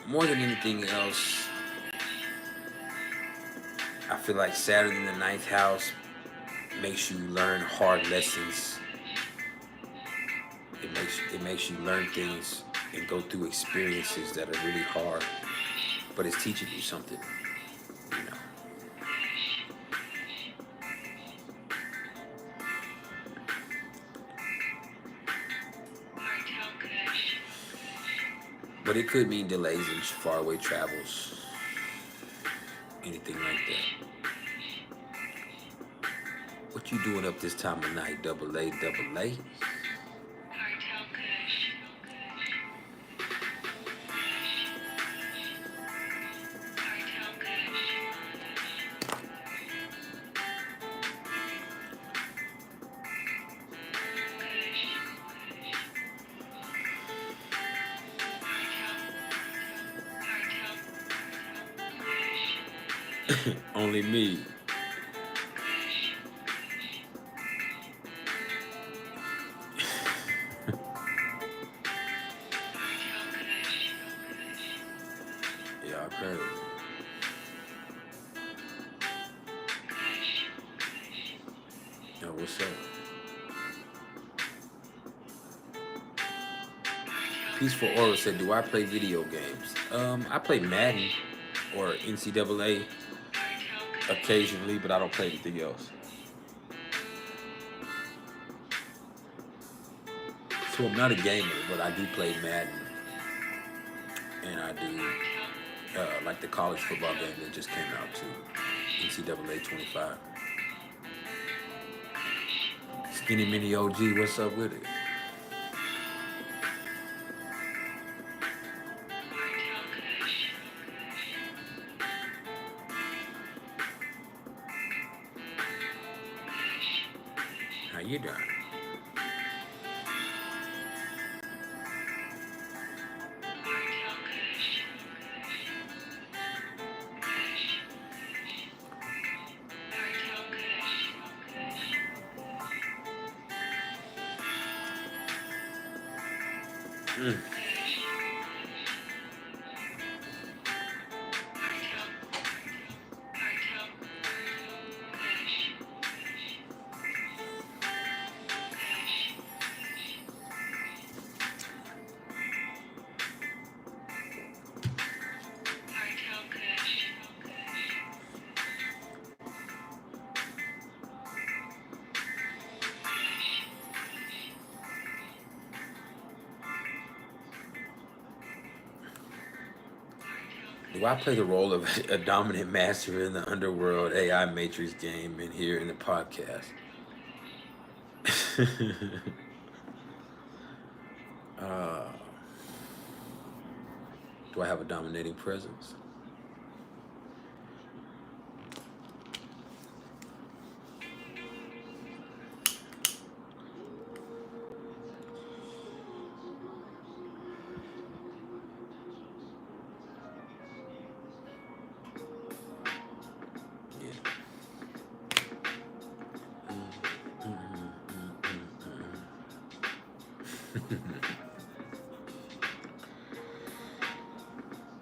more than anything else, I feel like Saturn in the ninth house makes you learn hard lessons. It makes you learn things and go through experiences that are really hard, but it's teaching you something, you know. But it could mean delays in faraway travels, anything like that. What you doing up this time of night, double A, double A? Only me. Y'all crazy. Yo, what's up? Peaceful Aura said, do I play video games? I play Madden or NCAA occasionally, but I don't play anything else. So I'm not a gamer, but I do play Madden. And I do like the college football game that just came out too. NCAA 25. Skinny Mini OG, what's up with it? How you doing? Do I play the role of a dominant master in the underworld AI Matrix game and here in the podcast? Do I have a dominating presence?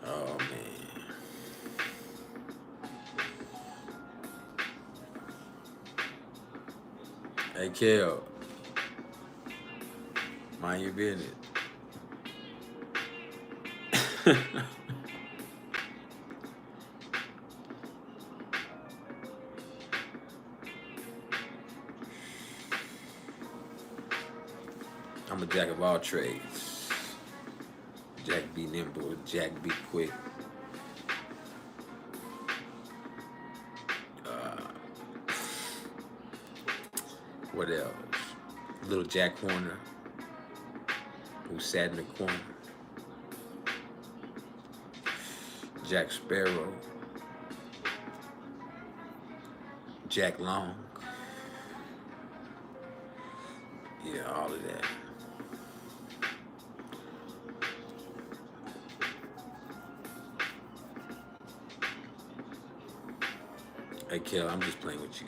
Oh man. Hey Kel, mind your business. Jack of all trades. Jack be nimble, Jack be quick. What else? Little Jack Horner, who sat in the corner. Jack Sparrow. Jack Long. Yeah, all of that. Hey, Kel, I'm just playing with you.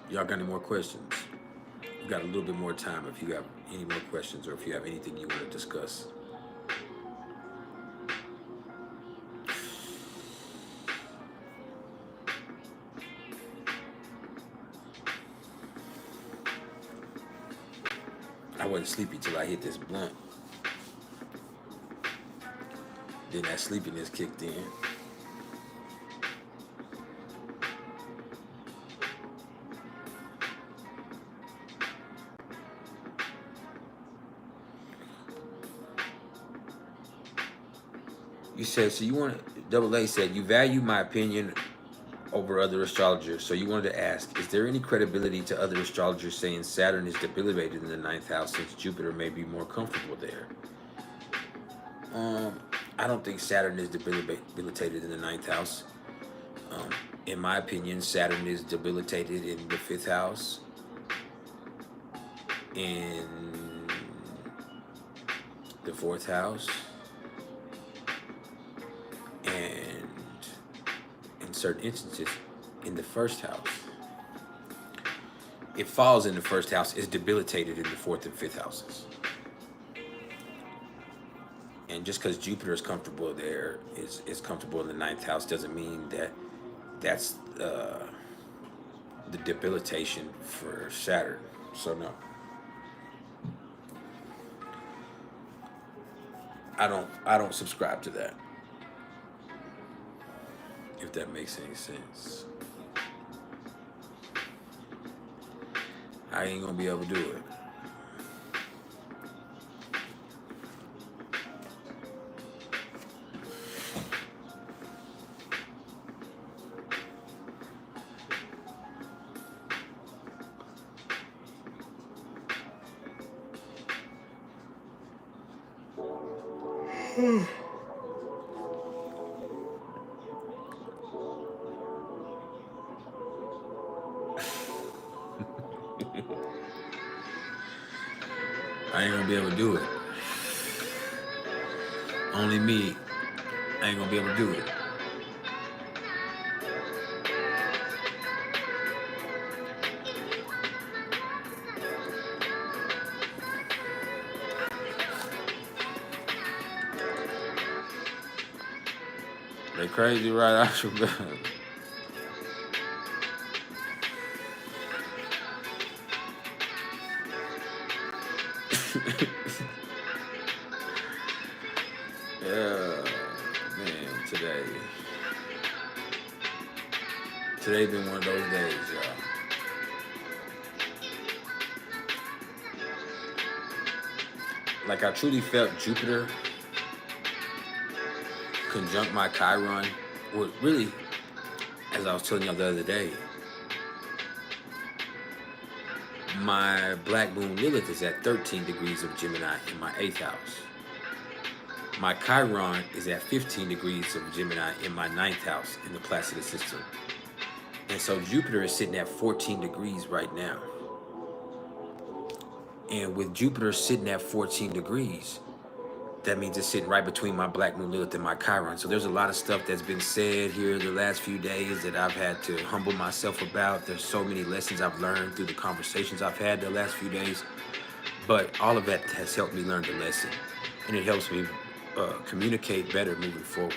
Y'all got any more questions? You got a little bit more time if you have any more questions or if you have anything you want to discuss. I wasn't sleepy till I hit this blunt. Then that sleepiness kicked in. You said, so you want, AA said, you value my opinion over other astrologers. So you wanted to ask, is there any credibility to other astrologers saying Saturn is debilitated in the 9th house since Jupiter may be more comfortable there? I don't think Saturn is debilitated in the 9th house. In my opinion, Saturn is debilitated in the 5th house, in the 4th house, and in certain instances in the 1st house. It falls in the 1st house, is debilitated in the 4th and 5th houses. And just because Jupiter is comfortable there, is comfortable in the 9th house, doesn't mean that that's the debilitation for Saturn. So no, I don't subscribe to that, if that makes any sense. I ain't gonna be able to do it. I ain't gonna be able to do it. Only me. I ain't gonna be able to do it. They crazy right out your bed. Yeah, man, today been one of those days, y'all. Like, I truly felt Jupiter conjunct my Chiron. Well, really, as I was telling y'all the other day, my Black Moon Lilith is at 13 degrees of Gemini in my 8th house. My Chiron is at 15 degrees of Gemini in my 9th house in the Placidus system. And so Jupiter is sitting at 14 degrees right now. And with Jupiter sitting at 14 degrees, that means it's sitting right between my Black Moon Lilith and my Chiron. So there's a lot of stuff that's been said here the last few days that I've had to humble myself about. There's so many lessons I've learned through the conversations I've had the last few days. But all of that has helped me learn the lesson. And it helps me communicate better moving forward.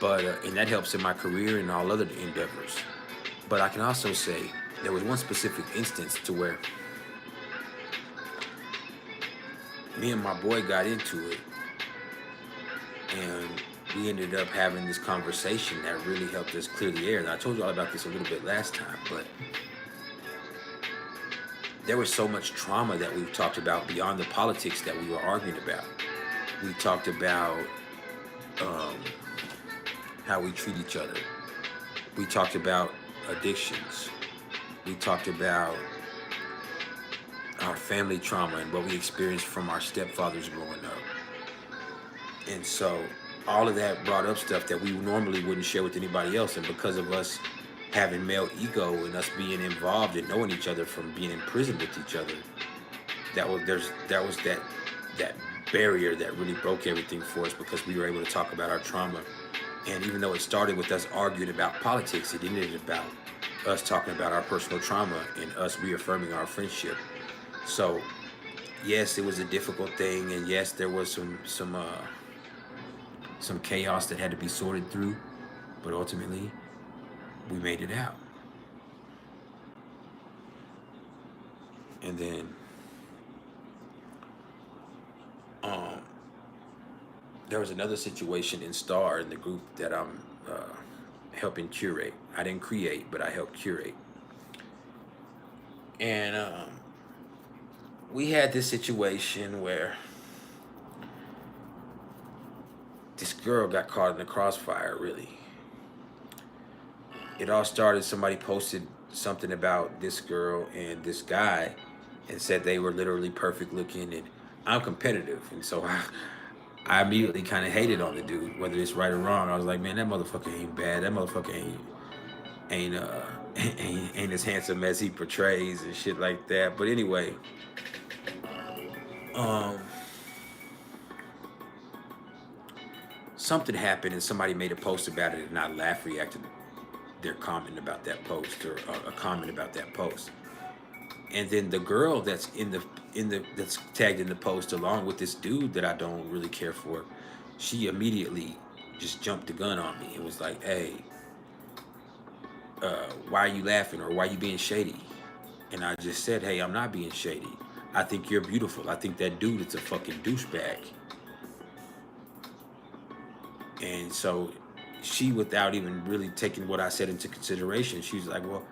But and that helps in my career and all other endeavors. But I can also say there was one specific instance to where me and my boy got into it, and we ended up having this conversation that really helped us clear the air. And I told you all about this a little bit last time, but there was so much trauma that we've talked about beyond the politics that we were arguing about. We talked about how we treat each other. We talked about addictions. We talked about our family trauma and what we experienced from our stepfathers growing up. And so all of that brought up stuff that we normally wouldn't share with anybody else. And because of us having male ego and us being involved and knowing each other from being in prison with each other, that was that barrier that really broke everything for us, because we were able to talk about our trauma. And even though it started with us arguing about politics, it ended about us talking about our personal trauma and us reaffirming our friendship. So yes, it was a difficult thing, and yes, there was some chaos that had to be sorted through, but ultimately we made it out. And then there was another situation in Star, in the group that I'm helping curate. I didn't create, but I helped curate. And we had this situation where this girl got caught in the crossfire, really. It all started, somebody posted something about this girl and this guy and said they were literally perfect looking, and I'm competitive, and so I immediately kind of hated on the dude, whether it's right or wrong. I was like, man, that motherfucker ain't bad. That motherfucker ain't ain't as handsome as he portrays and shit like that. But anyway, something happened and somebody made a post about it, and I laugh reacted their comment about that post, or a comment about that post. And then the girl that's that's tagged in the post, along with this dude that I don't really care for, she immediately just jumped the gun on me. It was like, hey, why are you laughing, or why are you being shady? And I just said, hey, I'm not being shady. I think you're beautiful. I think that dude is a fucking douchebag. And so she, without even really taking what I said into consideration, she's like, well,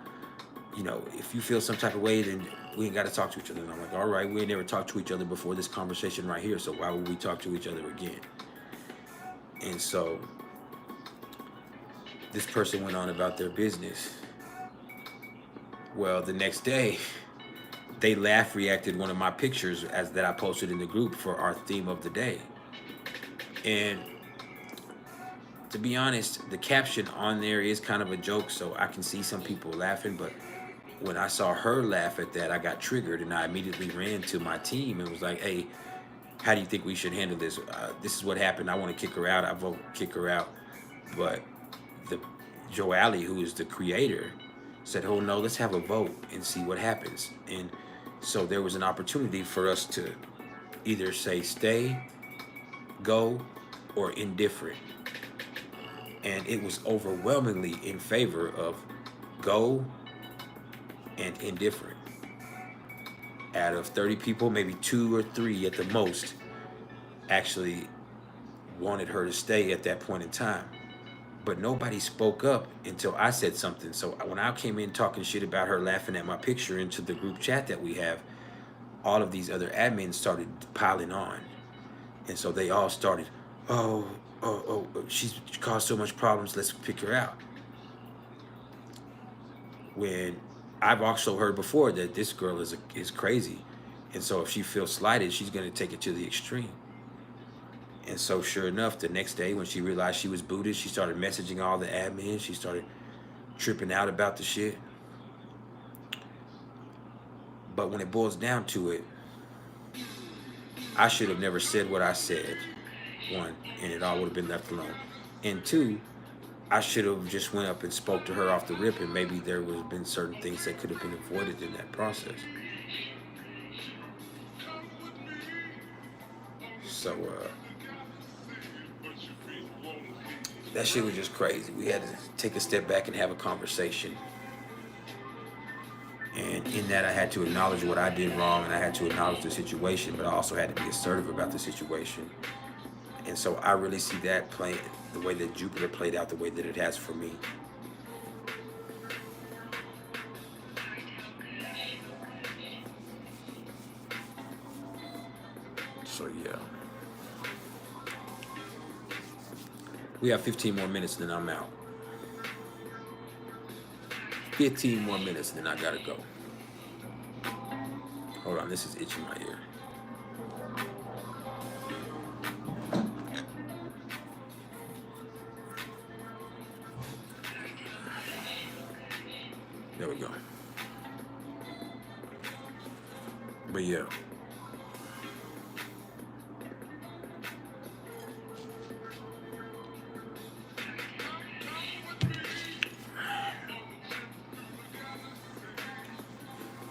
you know, if you feel some type of way, then we ain't got to talk to each other. And I'm like, all right, we ain't never talked to each other before this conversation right here, so why would we talk to each other again? And so this person went on about their business. Well, the next day, they laugh reacted one of my pictures as that I posted in the group for our theme of the day. And to be honest, the caption on there is kind of a joke, so I can see some people laughing, but when I saw her laugh at that, I got triggered, and I immediately ran to my team and was like, hey, how do you think we should handle this? This is what happened. I want to kick her out. I vote kick her out. But the Joe Alley, who is the creator, said, oh no, let's have a vote and see what happens. And so there was an opportunity for us to either say stay, go, or indifferent. And it was overwhelmingly in favor of go and indifferent. Out of 30 people, maybe 2 or 3 at the most actually wanted her to stay at that point in time. But nobody spoke up until I said something. So when I came in talking shit about her, laughing at my picture into the group chat that we have, all of these other admins started piling on. And so they all started, oh, she's caused so much problems, let's pick her out. When I've also heard before that this girl is crazy. And so if she feels slighted, she's going to take it to the extreme. And so sure enough, the next day when she realized she was booted, she started messaging all the admins. She started tripping out about the shit. But when it boils down to it, I should have never said what I said, 1, and it all would have been left alone. And 2, I should have just went up and spoke to her off the rip, and maybe there would have been certain things that could have been avoided in that process. So, that shit was just crazy. We had to take a step back and have a conversation. And in that, I had to acknowledge what I did wrong, and I had to acknowledge the situation, but I also had to be assertive about the situation. And so I really see that playing the way that Jupiter played out, the way that it has for me. So yeah. We have 15 more minutes, then I'm out. 15 more minutes, then I gotta go. Hold on, this is itching my ear. There we go. But yeah.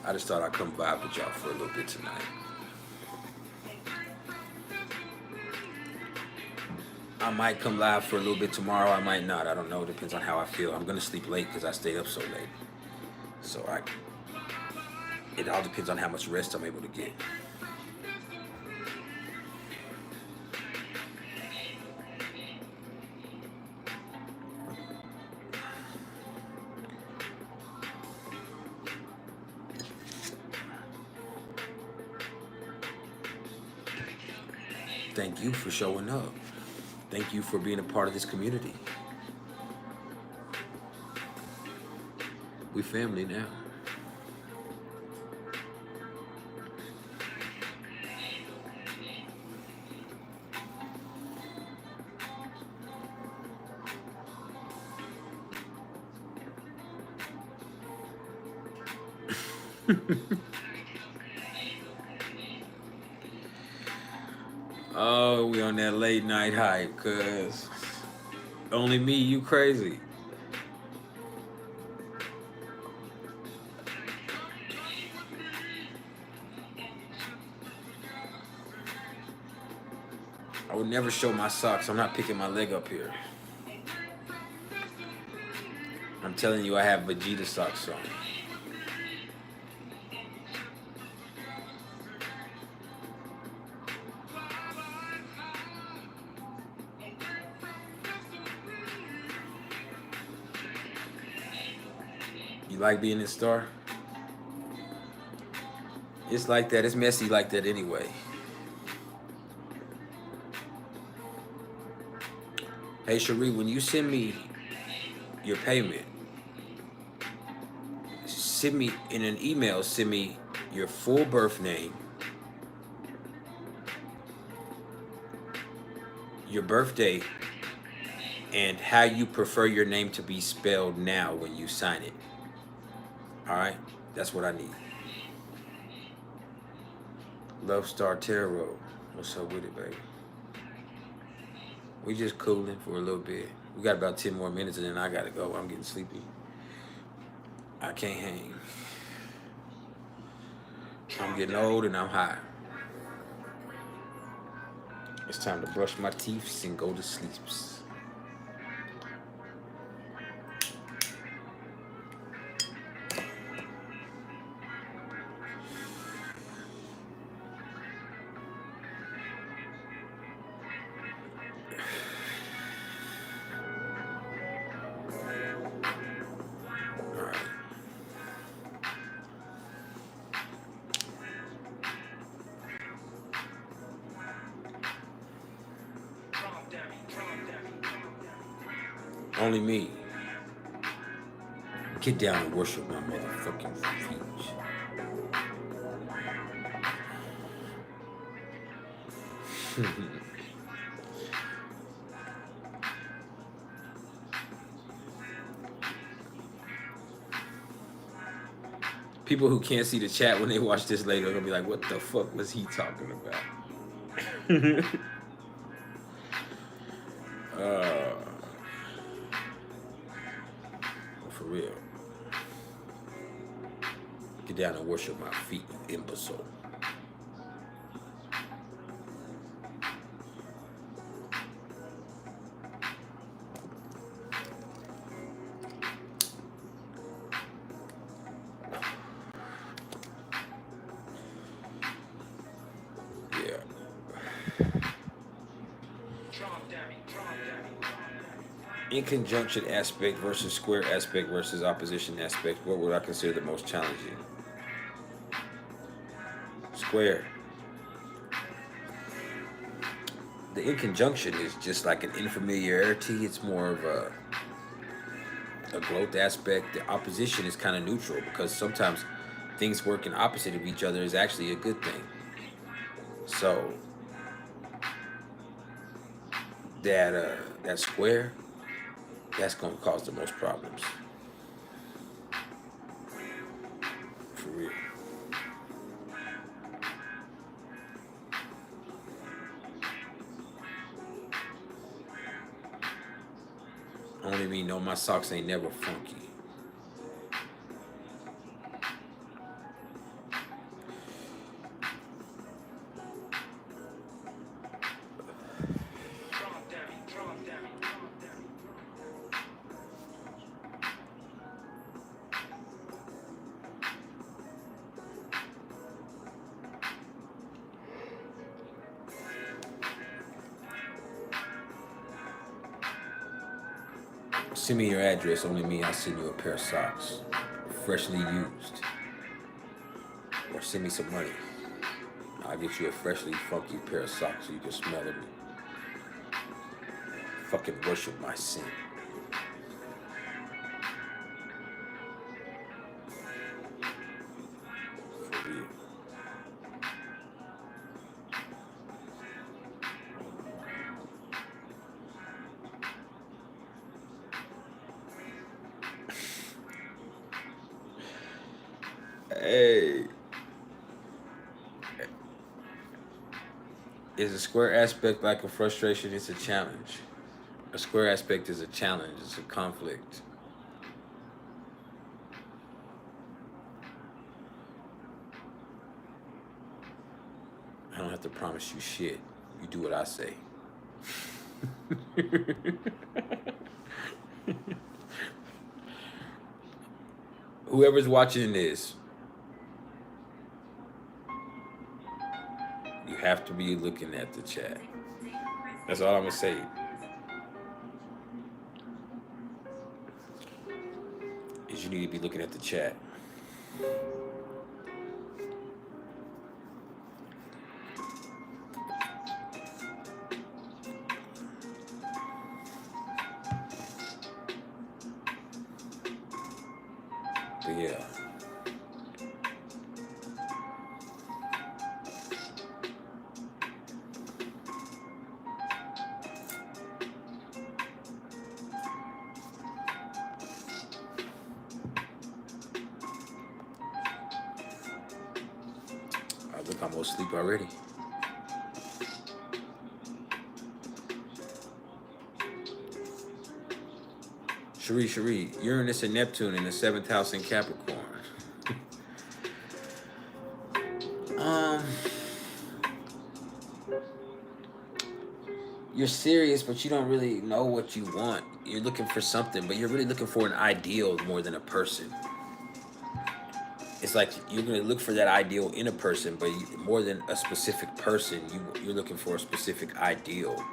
I just thought I'd come vibe with y'all for a little bit tonight. I might come live for a little bit tomorrow. I might not. I don't know. It depends on how I feel. I'm gonna sleep late because I stayed up so late. So it all depends on how much rest I'm able to get. Thank you for showing up. Thank you for being a part of this community. We family now. Oh, we on that late night hype, cuz only me, you crazy. I would never show my socks. I'm not picking my leg up here. I'm telling you, I have Vegeta socks on. You like being a star? It's like that. It's messy like that anyway. Hey, Cherie, when you send me your payment, send me in an email, send me your full birth name, your birth date, and how you prefer your name to be spelled now when you sign it. All right? That's what I need. Love Star Tarot. What's up with it, baby? We just cooling for a little bit. We got about 10 more minutes and then I gotta go. I'm getting sleepy. I can't hang. I'm getting old and I'm high. It's time to brush my teeth and go to sleep. Only me. Get down and worship my motherfucking feet. People who can't see the chat when they watch this later are gonna be like, what the fuck was he talking about? For real. Get down and worship my feet, you imbecile. Yeah. In conjunction aspect versus square aspect versus opposition aspect, what would I consider the most challenging? Square. The in conjunction is just like an infamiliarity. It's more of a growth aspect. The opposition is kind of neutral because sometimes things working opposite of each other is actually a good thing. So that square, that's gonna cause the most problems. For real. Only me know my socks ain't never funky. Send me your address. Only me, I'll send you a pair of socks, freshly used. Or send me some money. I'll get you a freshly funky pair of socks so you can smell them. Fucking worship my sin. For real. Hey. Is a square aspect like a frustration? It's a challenge. A square aspect is a challenge. It's a conflict. I don't have to promise you shit. You do what I say. Whoever's watching this, you have to be looking at the chat. That's all I'm gonna say. Is you need to be looking at the chat. But yeah. I look, I'm gonna sleep already. Cherie, Uranus and Neptune in the 7th house in Capricorn. You're serious, but you don't really know what you want. You're looking for something, but you're really looking for an ideal more than a person. It's like you're going to look for that ideal in a person, but more than a specific person, you're looking for a specific ideal.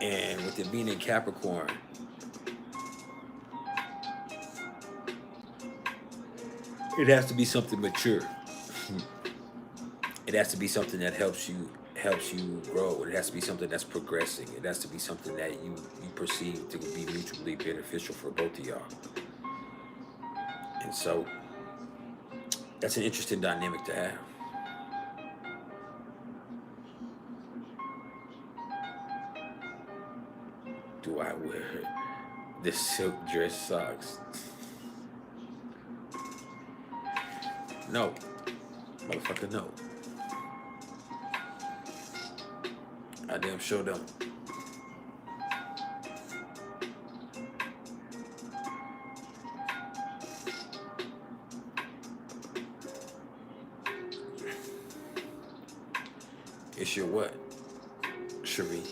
And with it being in Capricorn, it has to be something mature. It has to be something that helps you grow. It has to be something that's progressing. It has to be something that you perceive to be mutually beneficial for both of y'all. And so that's an interesting dynamic to have. Do I wear this silk dress socks? No. Motherfucker, no. I damn sure don't. It's your what, Cherie?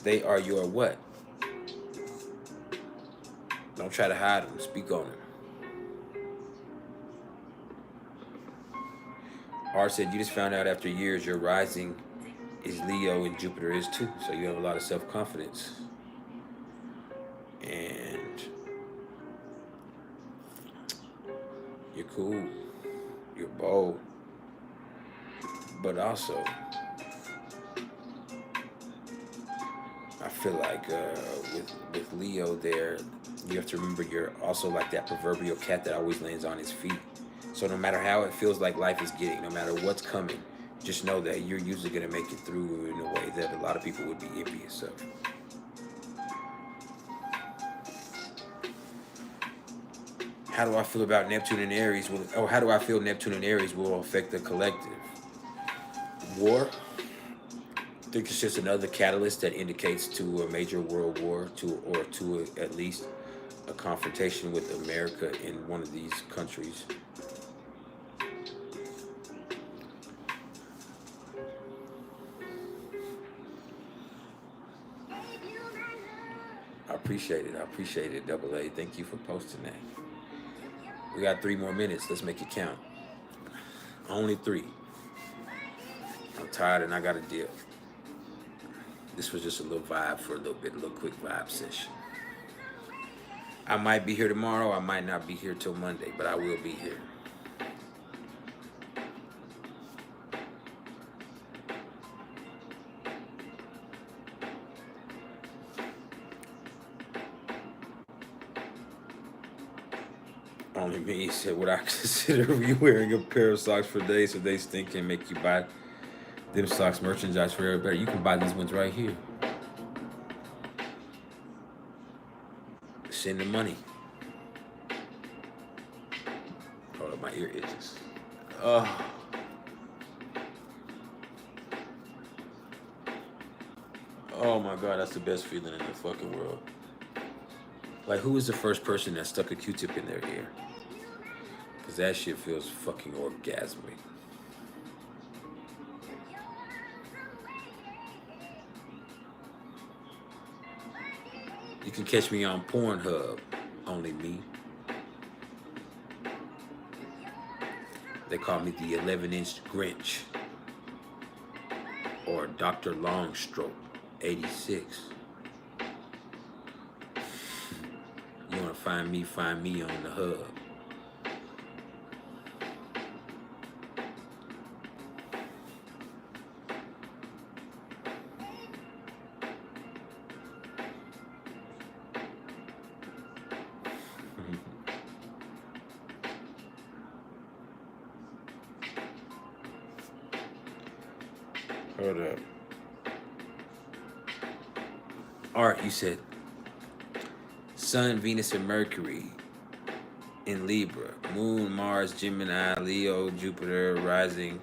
They are your what? Don't try to hide them. Speak on them. Art said, you just found out after years your rising is Leo and Jupiter is too. So you have a lot of self-confidence. And you're cool. You're bold. But also, I feel like with Leo there, you have to remember you're also like that proverbial cat that always lands on his feet. So no matter how it feels like life is getting, no matter what's coming, just know that you're usually going to make it through in a way that a lot of people would be envious of. How do I feel about Neptune and Aries? How do I feel Neptune and Aries will affect the collective? War. I think it's just another catalyst that indicates to a major world war, to at least a confrontation with America in one of these countries. I appreciate it. I appreciate it, AA. Thank you for posting that. We got 3 more minutes. Let's make it count. Only 3. I'm tired and I got a deal. This was just a little vibe for a little bit, a little quick vibe session. I might be here tomorrow. I might not be here till Monday, but I will be here. Only me said, would I consider you wearing a pair of socks for days so they stink and make you buy them socks merchandise for everybody? You can buy these ones right here. Send the money. Hold up, my ear itches. Oh my God, that's the best feeling in the fucking world. Like, who was the first person that stuck a Q-tip in their ear? Because that shit feels fucking orgasmic. You can catch me on Pornhub. Only me. They call me the 11-inch Grinch. Or Dr. Longstroke, 86. You want to find me on the hub. Hold up. Art, you said Sun, Venus, and Mercury in Libra. Moon, Mars, Gemini, Leo, Jupiter, rising,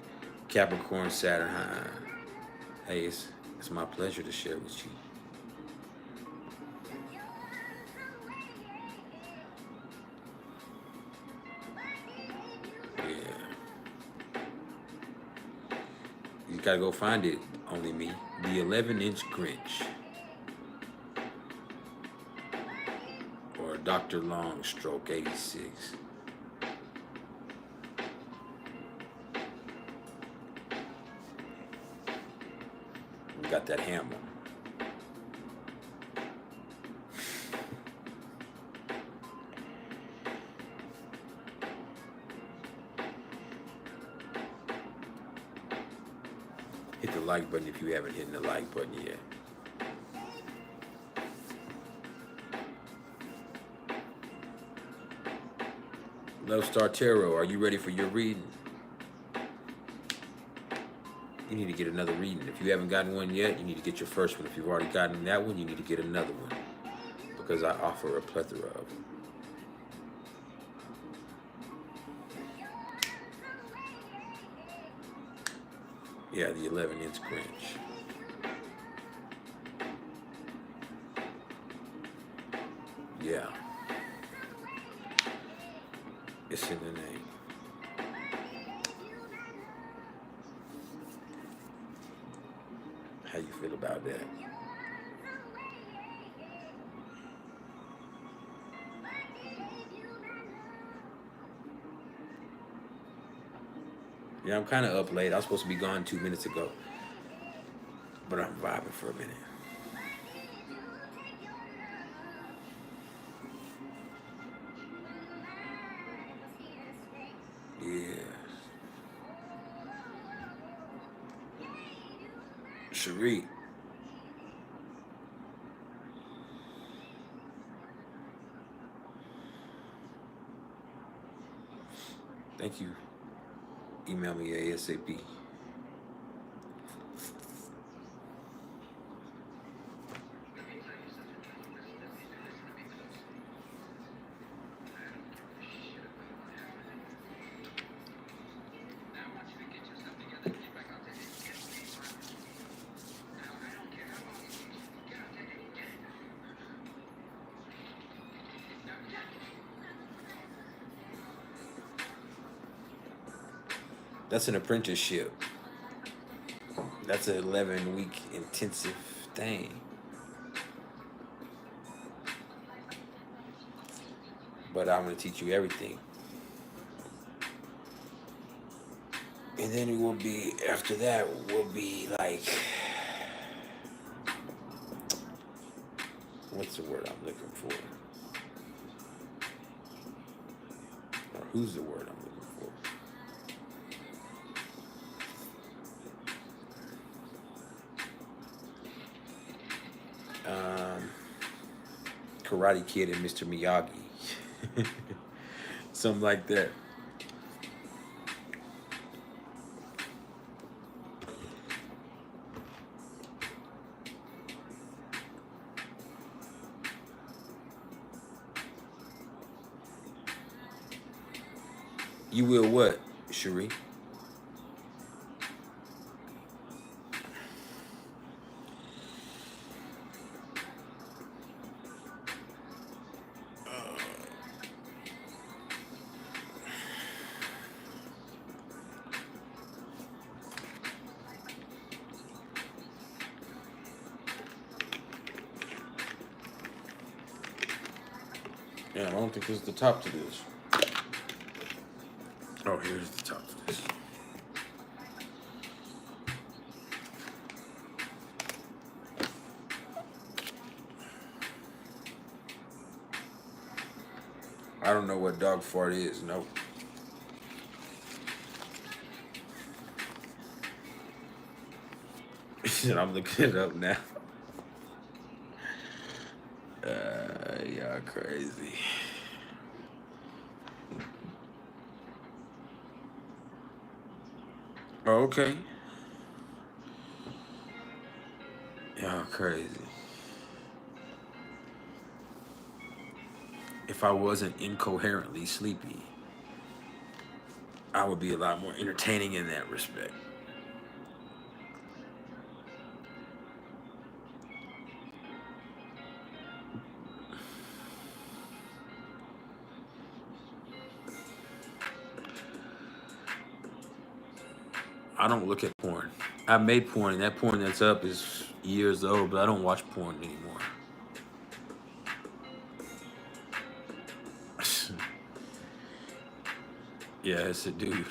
Capricorn, Saturn. Hey, it's my pleasure to share with you. You gotta go find it, only me. The 11-inch Grinch. Or Dr. Longstroke, 86. You got that hammer. Hit the like button if you haven't hit the like button yet. Love Star Tarot, are you ready for your reading? You need to get another reading. If you haven't gotten one yet, you need to get your first one. If you've already gotten that one, you need to get another one. Because I offer a plethora of them. Yeah, the 11-inch Grinch. Yeah. It's in the name. How you feel about that? Yeah, I'm kind of up late. I was supposed to be gone 2 minutes ago, but I'm vibing for a minute. Yeah. Cherie. Thank you. Email me ASAP. That's an apprenticeship. That's an 11-week intensive thing. But I'm going to teach you everything. And then it will be, after that, will be like, what's the word I'm looking for? Or who's the word I'm looking for? Karate Kid and Mr. Miyagi. Something like that. You will what, Cherie? Yeah, I don't think this is the top to this. Oh, here's the top to this. I don't know what dog fart is, no. I'm looking it up now. Y'all crazy. Oh, okay. Y'all crazy. If I wasn't incoherently sleepy, I would be a lot more entertaining in that respect. I don't look at porn. I made porn, and that porn that's up is years old, but I don't watch porn anymore. Yeah, it's a dude.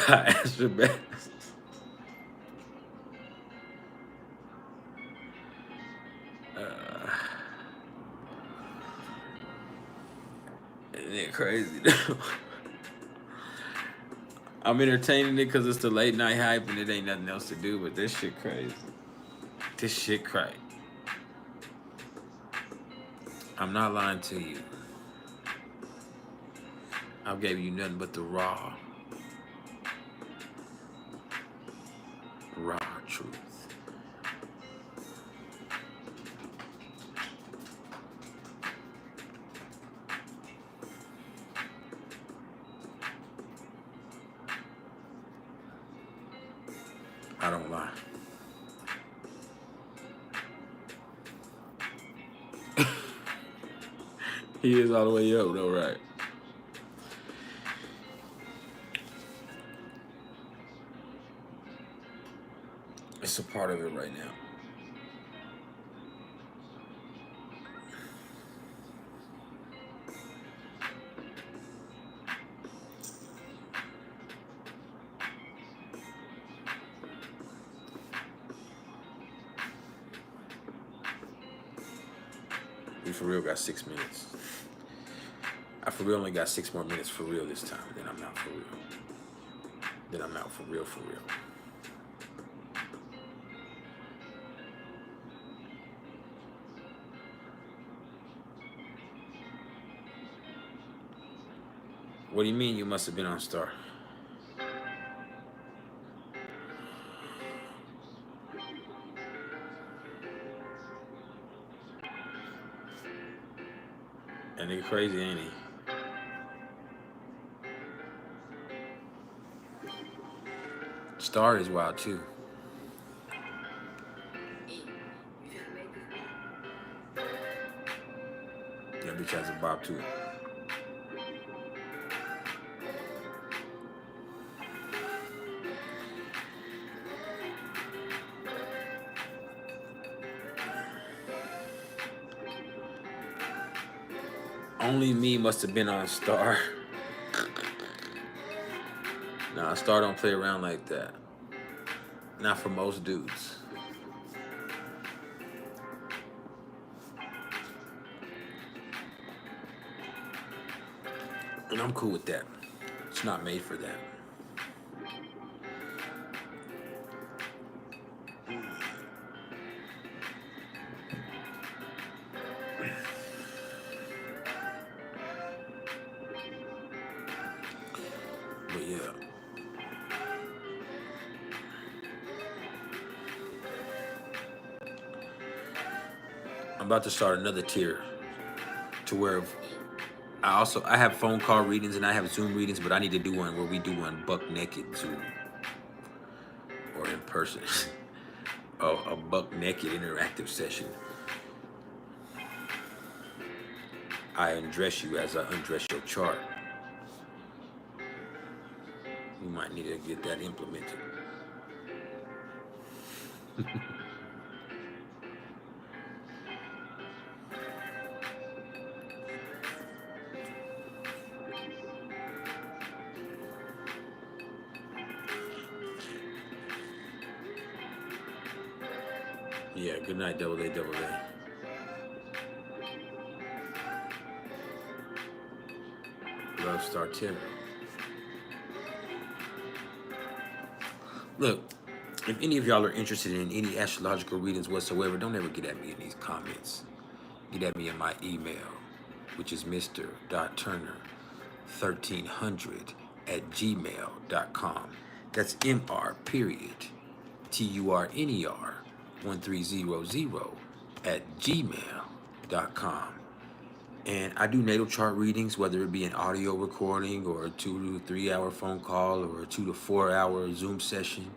God, Astro Bass. Isn't it crazy though? I'm entertaining it because it's the late night hype and it ain't nothing else to do, but this shit crazy. This shit crazy. I'm not lying to you. I gave you nothing but the raw truth. I don't lie. He is all the way up, though, right? It's a part of it right now. We for real got 6 minutes. I for real only got 6 more minutes for real this time. Then I'm out for real. Then I'm out for real, for real. What do you mean you must have been on Star? That nigga crazy, ain't he? Star is wild too. That bitch has a bob too. Only me must have been on Star. Nah, Star don't play around like that. Not for most dudes. And I'm cool with that. It's not made for that. But yeah. I'm about to start another tier to where I have phone call readings and I have Zoom readings, but I need to do one where we do one buck naked Zoom or in person. A buck naked interactive session. I undress you as I undress your chart. We might need to get that implemented. Yeah, good night, double A, double A. Love Star Tarot. Look, if any of y'all are interested in any astrological readings whatsoever, don't ever get at me in these comments. Get at me in my email, which is mr.turner1300@gmail.com. That's mr.turner1300@gmail.com. And I do natal chart readings, whether it be an audio recording or a 2 to 3 hour phone call or a 2 to 4 hour Zoom session.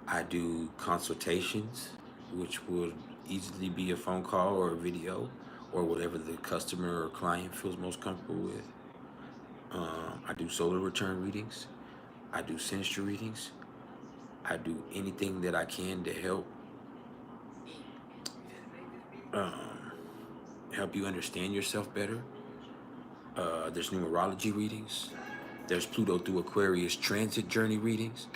I do consultations, which would easily be a phone call or a video or whatever the customer or client feels most comfortable with. I do solar return readings. I do synastry readings. I do anything that I can to help you understand yourself better. There's numerology readings. There's Pluto through Aquarius transit journey readings,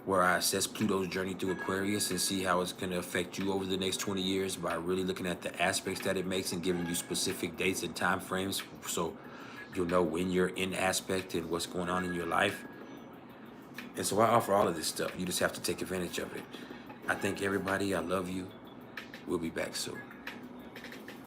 where I assess Pluto's journey through Aquarius and see how it's going to affect you over the next 20 years by really looking at the aspects that it makes and giving you specific dates and time frames so you'll know when you're in aspect and what's going on in your life. And so I offer all of this stuff. You just have to take advantage of it. I thank everybody. I love you. We'll be back soon.